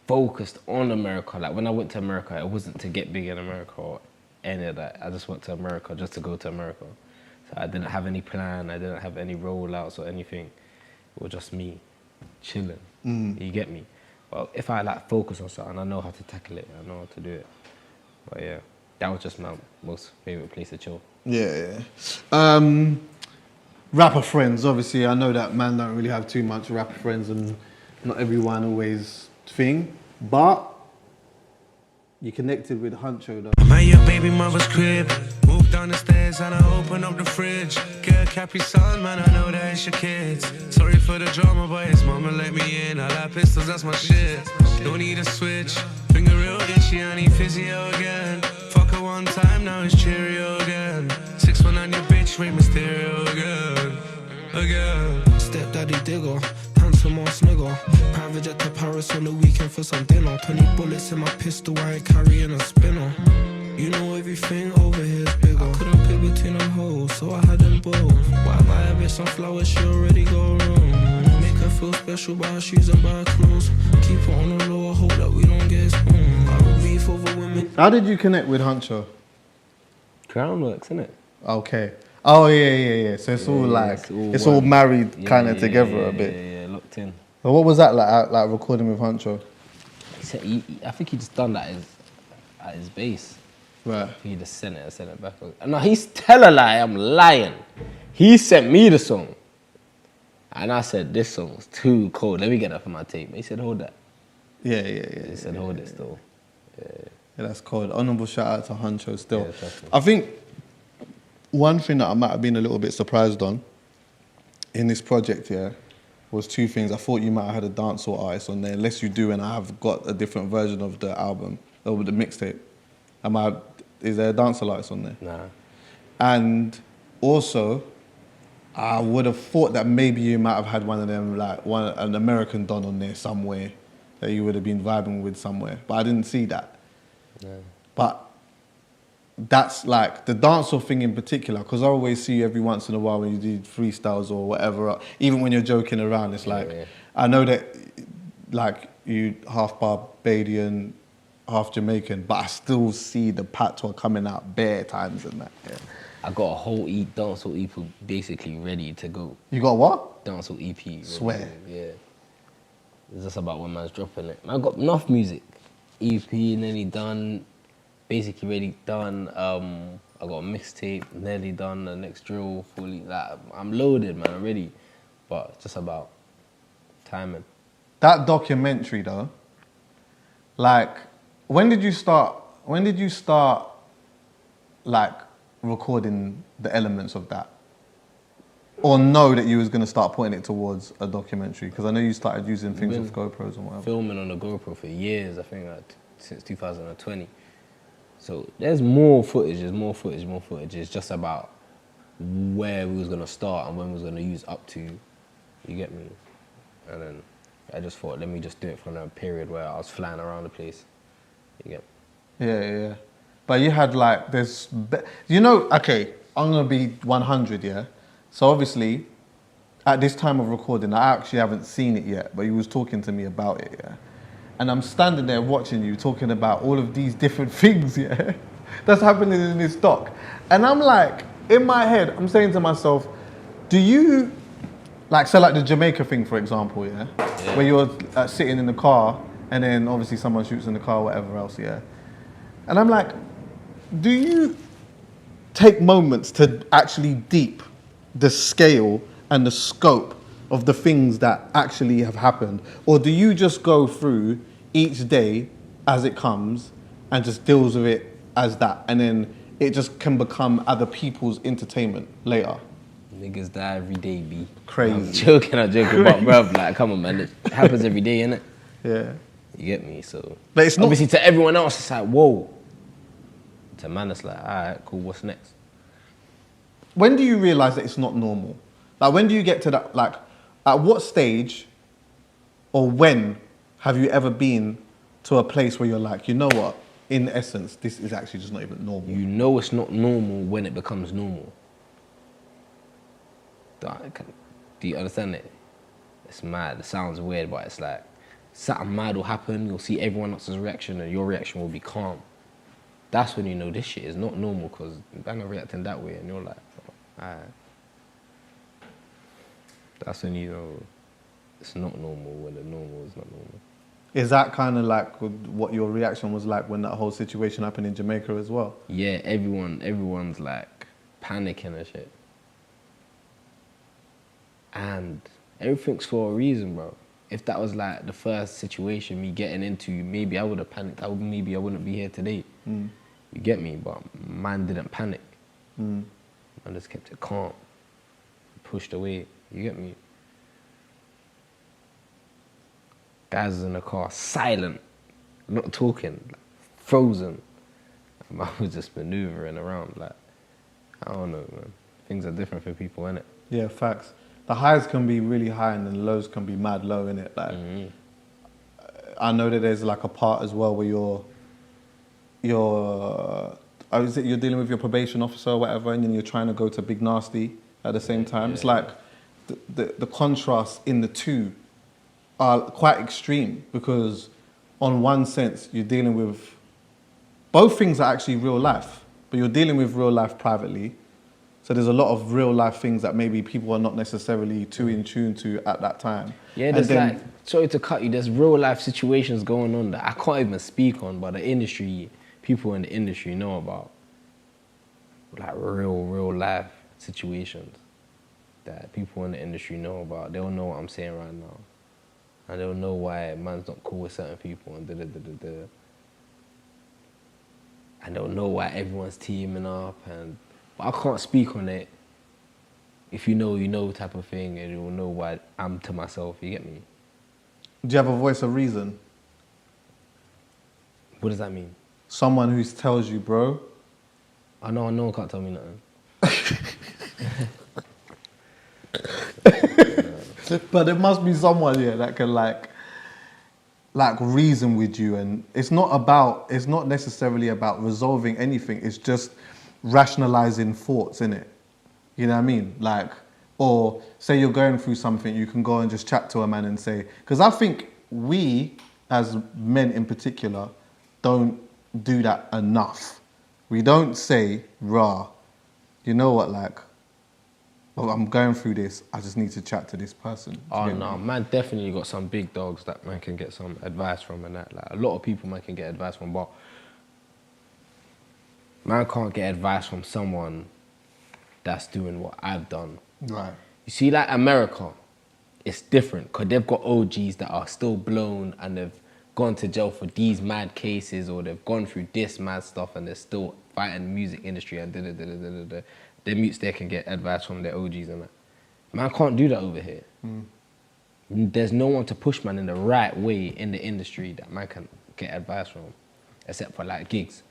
focused on America. Like, when I went to America, it wasn't to get big in America or any of that. I just went to America just to go to America. So I didn't have any plan. I didn't have any rollouts or anything. It was just me chilling. You get me? Well, if I like focus on something, I know how to tackle it. I know how to do it. But yeah, that was just my most favourite place to chill. Yeah. Rapper friends, obviously, I know that man don't really have too much rapper friends and not everyone always thing, but you connected with Huncho though. I'm at your baby mother's crib. Move down the stairs and I open up the fridge. Get a Capri Sun, man, I know that it's your kids. Sorry for the drama, but his mama let me in. I like pistols, that's my shit. Don't need a switch. Finger real itchy, I need physio again. Fuck her one time, now it's Cheerio again. 6'1" on your bitch, Ray Mysterio again. Stepdaddy Digger, handsome ass nigga. Private jet to Paris on the weekend for some dinner. 20 bullets in my pistol, I ain't carrying a spinner. You know everything over here's bigger. I couldn't pick between them hoes, so I had them both. Why buy a bitch some flowers, she already go wrong. Make her feel special, buy her shoes and buy her clothes. Keep her on the low, I hope that we don't get spooned. I don't beef over women. How did you connect with Huncho? Groundworks, innit? Okay. Oh yeah. So it's all like it's all married kind of together a bit. Yeah, locked in. So what was that like recording with Huncho? I think he just done that at his base. Right. He just sent it back. No, he's tell a lie, I'm lying. He sent me the song. And I said, this song's too cold. Let me get that for my tape. He said, hold that. Yeah. He said, hold it still. Yeah, that's cold. Honourable shout out to Huncho still. Yeah, I think one thing that I might have been a little bit surprised on in this project here was two things. I thought you might have had a dancehall artist on there, unless you do, and I have got a different version of the album, or the mixtape. Is there a dancehall artist on there? Nah. And also, I would have thought that maybe you might have had one of them, like an American Don on there somewhere that you would have been vibing with somewhere, but I didn't see that. Yeah. But that's like the dancehall thing in particular, because I always see you every once in a while when you do freestyles or whatever, even when you're joking around, it's like, Yeah. I know that like you half Barbadian, half Jamaican, but I still see the patois coming out bare times and that. Yeah. I got a whole dancehall EP basically ready to go. You got what? Dancehall EP. Ready. Swear. Yeah. It's just about when man's dropping it. Man, I got enough music. EP nearly done. Basically ready done. I got a mixtape nearly done. The next drill fully. Like, I'm loaded, man. I'm ready. But it's just about timing. That documentary though, like, when did you start like recording the elements of that? Or know that you was gonna start putting it towards a documentary? Because I know you started using things with GoPros and whatever. Filming on the GoPro for years, I think like, since 2020. So there's more footage, It's just about where we was gonna start and when we was gonna use up to, you get me? And then I just thought, let me just do it from a period where I was flying around the place, you get me? Yeah. But you had like this, okay, I'm gonna be 100, yeah? So obviously, at this time of recording, I actually haven't seen it yet, but you was talking to me about it, yeah? And I'm standing there watching you talking about all of these different things, yeah? That's happening in this doc. And I'm like, in my head, I'm saying to myself, do you, like the Jamaica thing, for example, yeah? Where you're sitting in the car, and then obviously someone shoots in the car, whatever else, yeah? And I'm like, do you take moments to actually deep the scale and the scope of the things that actually have happened? Or do you just go through each day as it comes and just deals with it as that, and then it just can become other people's entertainment later? Niggas die every day, B. Crazy. I'm joking, but bruv, like, come on, man. It happens every day, innit? Yeah. You get me? So, But it's not... obviously to everyone else, it's like, whoa. To man, it's like, all right, cool, what's next? When do you realise that it's not normal? Like, when do you get to that, like, at what stage or when have you ever been to a place where you're like, you know what, in essence, this is actually just not even normal? You know it's not normal when it becomes normal. Do you understand it? It's mad, it sounds weird, but it's like, something mad will happen, you'll see everyone else's reaction and your reaction will be calm. That's when you know this shit is not normal, because they're not reacting that way and you're like, oh, alright. That's when you know it's not normal when the normal is not normal. Is that kind of like what your reaction was like when that whole situation happened in Jamaica as well? Yeah, everyone's like panicking and shit. And everything's for a reason, bro. If that was like the first situation me getting into, maybe I would have panicked. Maybe I wouldn't be here today. You get me? But man didn't panic. Man just kept it calm, pushed away. You get me? Guys in the car, silent, not talking, like, frozen. I was just maneuvering around, like, I don't know, man. Things are different for people, innit? Yeah, facts. The highs can be really high and then the lows can be mad low, innit? Like, I know that there's like a part as well where you're dealing with your probation officer or whatever, and then you're trying to go to Big Nasty at the same time. Yeah. It's like the contrast in the two are quite extreme, because on one sense you're dealing with, both things are actually real life, but you're dealing with real life privately. So there's a lot of real life things that maybe people are not necessarily too in tune to at that time. Yeah, there's like, sorry to cut you, there's real life situations going on that I can't even speak on, but the industry, people in the industry know about. Like real life situations that people in the industry know about. They'll know what I'm saying right now. And they'll know why man's not cool with certain people and da-da-da-da-da. And they'll know why everyone's teaming up, and but I can't speak on it. If you know, you know type of thing, and you'll know why I'm to myself, you get me? Do you have a voice of reason? What does that mean? Someone who tells you, bro. I know, no one can't tell me nothing. But there must be someone here that can like reason with you, and it's not necessarily about resolving anything. It's just rationalizing thoughts, innit? You know what I mean? Like, or say you're going through something, you can go and just chat to a man and say, because I think we, as men in particular, don't do that enough. We don't say, rah, you know what, like, oh, I'm going through this, I just need to chat to this person. Oh no, man definitely got some big dogs that man can get some advice from and that. Like a lot of people man can get advice from, but man can't get advice from someone that's doing what I've done. Right. You see, like America, it's different because they've got OGs that are still blown and they've gone to jail for these mad cases, or they've gone through this mad stuff and they're still fighting the music industry and da-da-da-da-da-da. Their mutes there can get advice from their OGs and that. Man can't do that over here. There's no one to push man in the right way in the industry that man can get advice from, except for like gigs.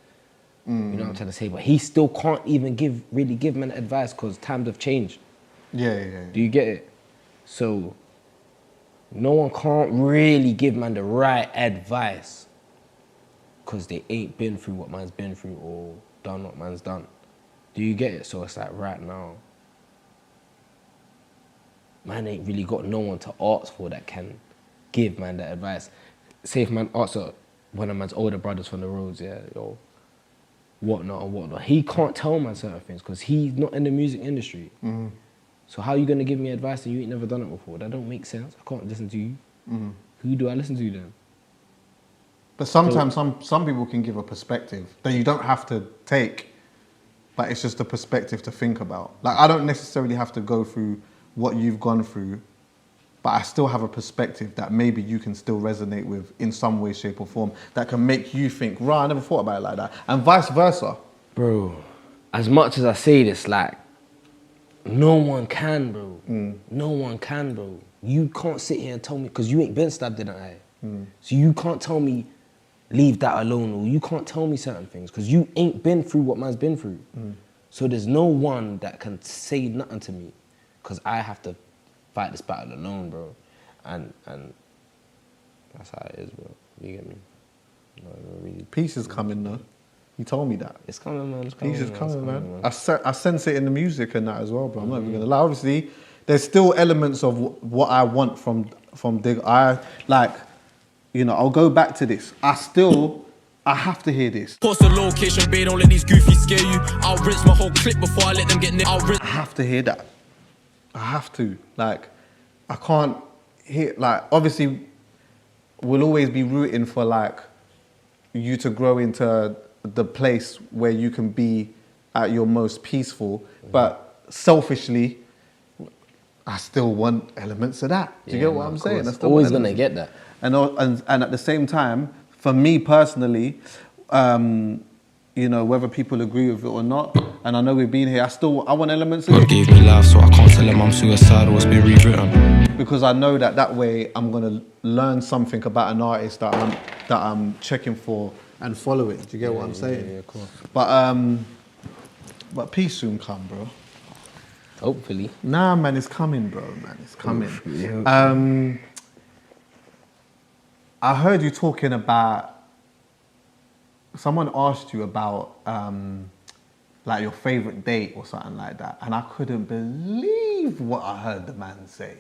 You know what I'm trying to say? But he still can't even really give man advice because times have changed. Yeah. Do you get it? So no one can't really give man the right advice because they ain't been through what man's been through or done what man's done. Do you get it? So it's like right now, man ain't really got no one to ask for that can give man that advice. Say if man asks one of man's older brothers from the roads, yeah, yo, whatnot. He can't tell man certain things because he's not in the music industry. So how are you gonna give me advice and you ain't never done it before? That don't make sense. I can't listen to you. Who do I listen to then? But sometimes some people can give a perspective that you don't have to take, but it's just a perspective to think about. Like, I don't necessarily have to go through what you've gone through, but I still have a perspective that maybe you can still resonate with in some way, shape or form that can make you think, right, I never thought about it like that. And vice versa. Bro, as much as I say this, like, no one can, bro. No one can, bro. You can't sit here and tell me, because you ain't been stabbed in the eye. So you can't tell me, leave that alone, or you can't tell me certain things, because you ain't been through what man's been through. So there's no one that can say nothing to me, because I have to fight this battle alone, bro. And that's how it is, bro. You get me? No, really. Peace is coming, though. You told me that. It's coming, man. It's coming, Peace is coming, man. man. I sense it in the music and that as well, bro. I'm not even gonna lie. Obviously, there's still elements of what I want from Digga. I'll go back to this. I have to hear this. Post the location, babe, don't let these goofies scare you. I'll rinse my whole clip before I let them get I have to hear that. I have to. Like, I can't hear, like, obviously, we'll always be rooting for, like, you to grow into the place where you can be at your most peaceful, but selfishly, I still want elements of that. Do you get what I'm saying? I still always gonna get that. And at the same time, for me personally, whether people agree with it or not, and I know we've been here, I want elements of God it. gave me life, so I can't tell him I'm suicidal, it's been rewritten. Because I know that way I'm gonna learn something about an artist that I'm checking for and following. Do you get what I'm saying? Yeah, cool. But peace soon come, bro. Hopefully. Nah, man, it's coming, bro, man. It's coming. I heard you talking about, someone asked you about like your favorite date or something like that, and I couldn't believe what I heard the man say.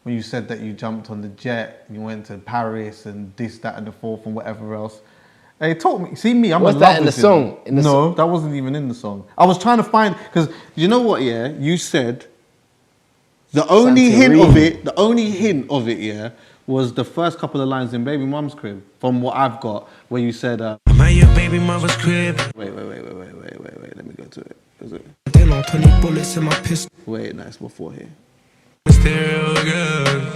When you said that you jumped on the jet and you went to Paris and this, that and the fourth and whatever else. They told me, see me, I'm Was in that love in the with song? him. No, that wasn't even in the song. I was trying to find, because you know what, yeah? You said the only hint of it, yeah, was the first couple of lines in Baby Mum's Crib, from what I've got, where you said, I'm at your baby mother's crib. Wait, let me go to it. Is it? Then I'll 20 bullets in my pistol. Wait, no, it's before here. Stereo again.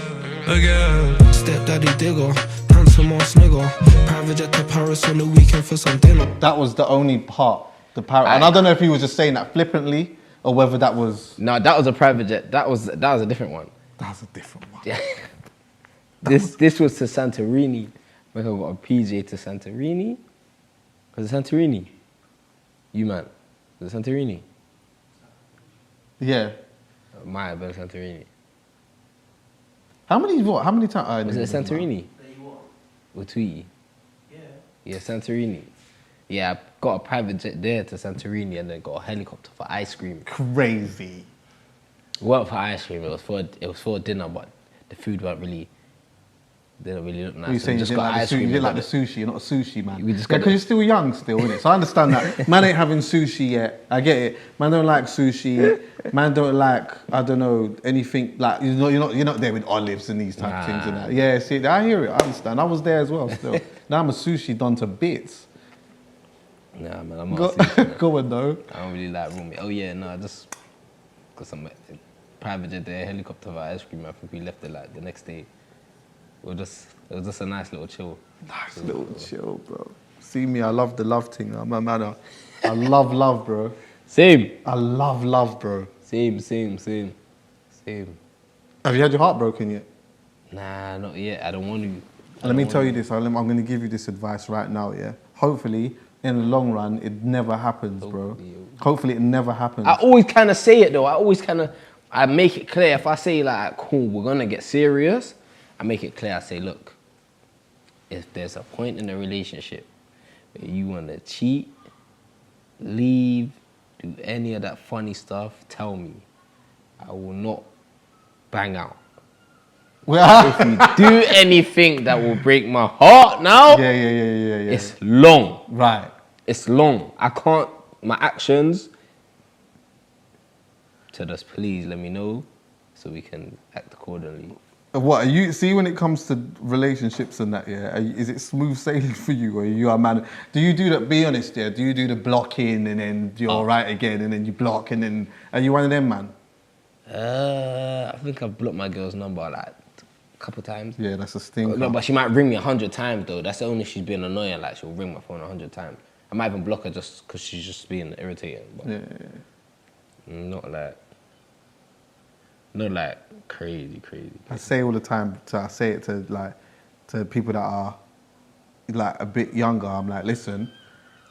Stepdaddy Digga, dance some more snigger. Private jet to Paris on the weekend for some dinner. That was the only part, and I don't know if he was just saying that flippantly, or whether that was... No, that was a private jet. That was a different one. That's a different one. Yeah. This was to Santorini. I got a PJ to Santorini. Was it Santorini? You man. Was it Santorini? Yeah. It might have been Santorini. How many times? Was it Santorini? With Tweety? Yeah, Santorini. Yeah, I got a private jet there to Santorini and then got a helicopter for ice cream. Crazy. It wasn't for ice cream, it was for dinner, but the food didn't really look nice. You're saying just you got ice cream. you didn't like the sushi, you're not a sushi man. We just Yeah, got because you're still young still, innit? So I understand that. Man ain't having sushi yet. I get it. Man don't like sushi. Man don't like, I don't know, anything like, you're not there with olives and these type of things and that. Yeah, see, I hear it, I understand. I was there as well still. Now I'm a sushi done to bits. Nah, man, I'm not a sushi man. Go on though. I don't really like roomie. Oh yeah, no, I just got some private jet there, helicopter for ice cream. I think we left it like the next day. It was just a nice little chill. Nice little chill, bro. See me, I love the love thing. I'm a man. I love love, bro. Same. I love love, bro. Same. Have you had your heart broken yet? Nah, not yet. I don't want to. Let me tell you this. I'm going to give you this advice right now, yeah? Hopefully, in the long run, it never happens, bro. Hopefully, it never happens. I always kind of say it, though. I make it clear. If I say, like, cool, we're going to get serious, I make it clear. I say, look, if there's a point in the relationship where you want to cheat, leave, do any of that funny stuff, tell me. I will not bang out. If you do anything that will break my heart now, Yeah. it's long. Right. It's long. I can't, my actions, so just please let me know so we can act accordingly. What, you see when it comes to relationships and that, yeah, is it smooth sailing for you or you are man? Do you do that, be honest, yeah, do you do the blocking and then you're right again and then you block and then, are you one of them, man? I think I've blocked my girl's number like a couple times. Yeah, that's a stinker. No, but she might ring me 100 times though. That's the only she's been annoying, like she'll ring my phone 100 times. I might even block her just because she's just being irritating. But Yeah. not like crazy. I say all the time, I say it to people that are like a bit younger. I'm like, listen,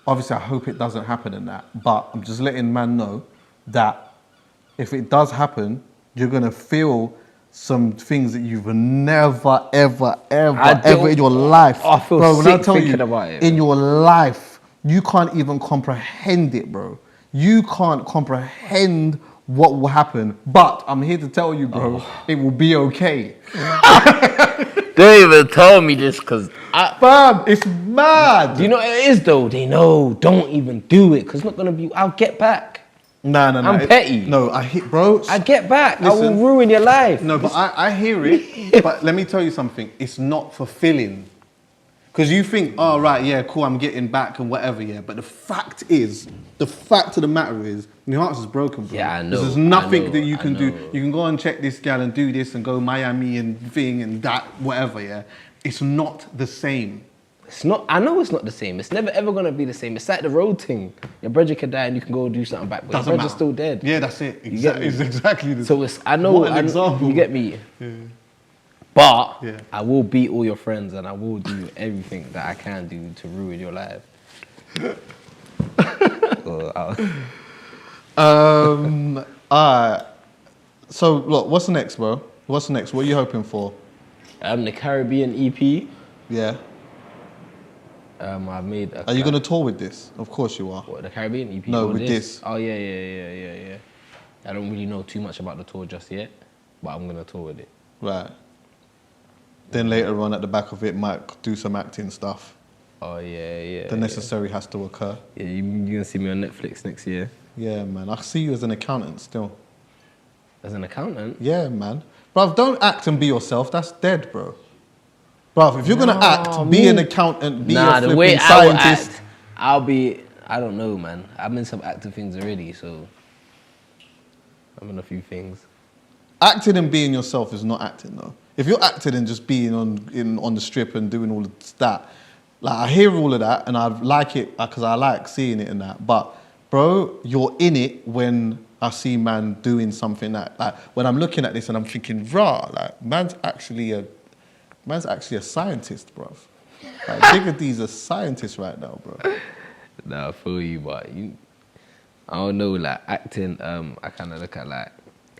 obviously I hope it doesn't happen in that, but I'm just letting man know that if it does happen, you're gonna feel some things that you've never, ever in your life. I feel bro, when sick I tell thinking you, about it. in your life, you can't even comprehend it, bro. You can't comprehend what will happen. But I'm here to tell you, bro, it will be okay. Don't even tell me this because Fam, it's mad. do you know what it is though? They know, don't even do it because it's not gonna be, I'll get back. No. I'm petty. No, I hit, bro. I get back. Listen, I will ruin your life. No, but I hear it. But let me tell you something. It's not fulfilling. Because you think, oh, right, yeah, cool, I'm getting back and whatever, yeah. But the fact of the matter is, your heart is broken, bro. Yeah, I know. There's nothing that you I can know. do. You can go and check this gal and do this and go Miami and thing and that, whatever, yeah. It's not the same. It's not. I know it's not the same. It's never ever gonna be the same. It's like the road thing. Your brother could die and you can go do something back, but Doesn't your brother's matter. still dead. Yeah, that's it. You get me? It's exactly the So it's. I know. What an example. You get me? Yeah. But Yeah. I will beat all your friends and I will do everything that I can do to ruin your life. So look, what's next, bro? What's next? What are you hoping for? The Caribbean EP. Yeah. I've made. Are you gonna tour with this? Of course you are. What, the Caribbean EP? No, Or with this. Oh yeah. I don't really know too much about the tour just yet, but I'm gonna tour with it. Right. Then later on, at the back of it, might do some acting stuff. Oh yeah. The necessary has to occur. Yeah, you're gonna see me on Netflix next year. Yeah, man. I see you as an accountant still. As an accountant? Yeah, man. Bruv, don't act and be yourself. That's dead, bro. Bruv, if you're gonna act, be an accountant, be a the way flipping I will scientist. act, I'll be. I don't know, man. I'm in some active things already, so I'm in a few things. Acting and being yourself is not acting, though. If you're acting and just being on the strip and doing all of that, like I hear all of that and I like it because I like seeing it and that. But bro, you're in it when I see man doing something that, like when I'm looking at this and I'm thinking, rah, like man's actually a scientist, bro. Like Digga D's a scientist right now, bro. Nah, I feel you, but I don't know, like acting. I kind of look at like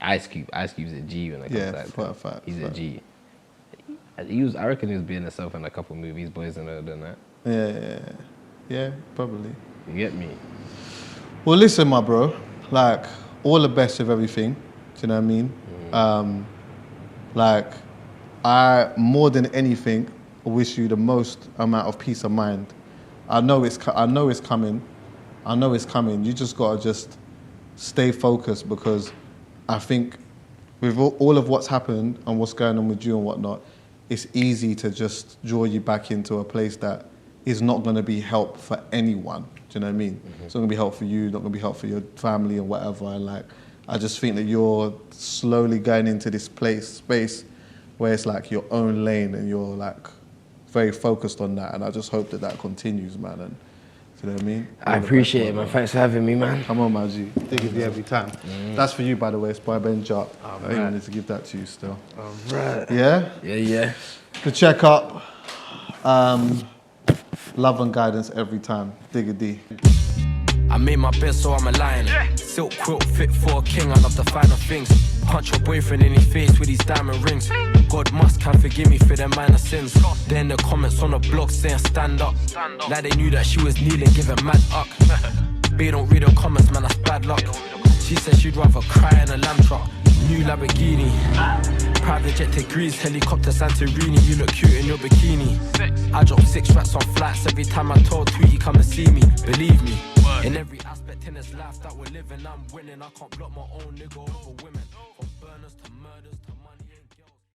Ice Cube. Ice Cube's a G when it comes to acting. Fact. He's a G. I reckon he was being himself in a couple movies, Boys in Order, and that. Yeah, probably. You get me? Well, listen, my bro, like, all the best with everything. Do you know what I mean? Like, I, more than anything, wish you the most amount of peace of mind. I know it's coming. You just gotta just stay focused, because I think with all of what's happened and what's going on with you and whatnot, it's easy to just draw you back into a place that is not going to be help for anyone. Do you know what I mean? It's not going to be help for you, not going to be help for your family and whatever. And like, I just think that you're slowly going into this space where it's like your own lane, and you're like very focused on that. And I just hope that that continues, man. And you know what I mean? I appreciate it, man. Thanks for having me, man. Come on, my G. Digga D every time. That's for you, by the way. It's by Ben Jop. I think I wanted to give that to you still. Right. Yeah? Yeah. The Cheque Up. Love and guidance every time. Digga D. I made my bed, so I'm a lion. Silk quilt fit for a king. I love the finer things. Punch your boyfriend in his face with these diamond rings. God must can forgive me for them minor sins. Then the comments on the blog saying stand up. Like they knew that she was kneeling, giving mad up. They don't read the comments, man, that's bad luck. She said she'd rather cry in a lamb truck. New Lamborghini, private jet to Greece, helicopter Santorini. You look cute in your bikini. I drop 6 rats on flights every time I told Tweety come and see me. Believe me, in every aspect in this life that we're living, I'm winning. I can't block my own nigga over women. From burners to murders to money.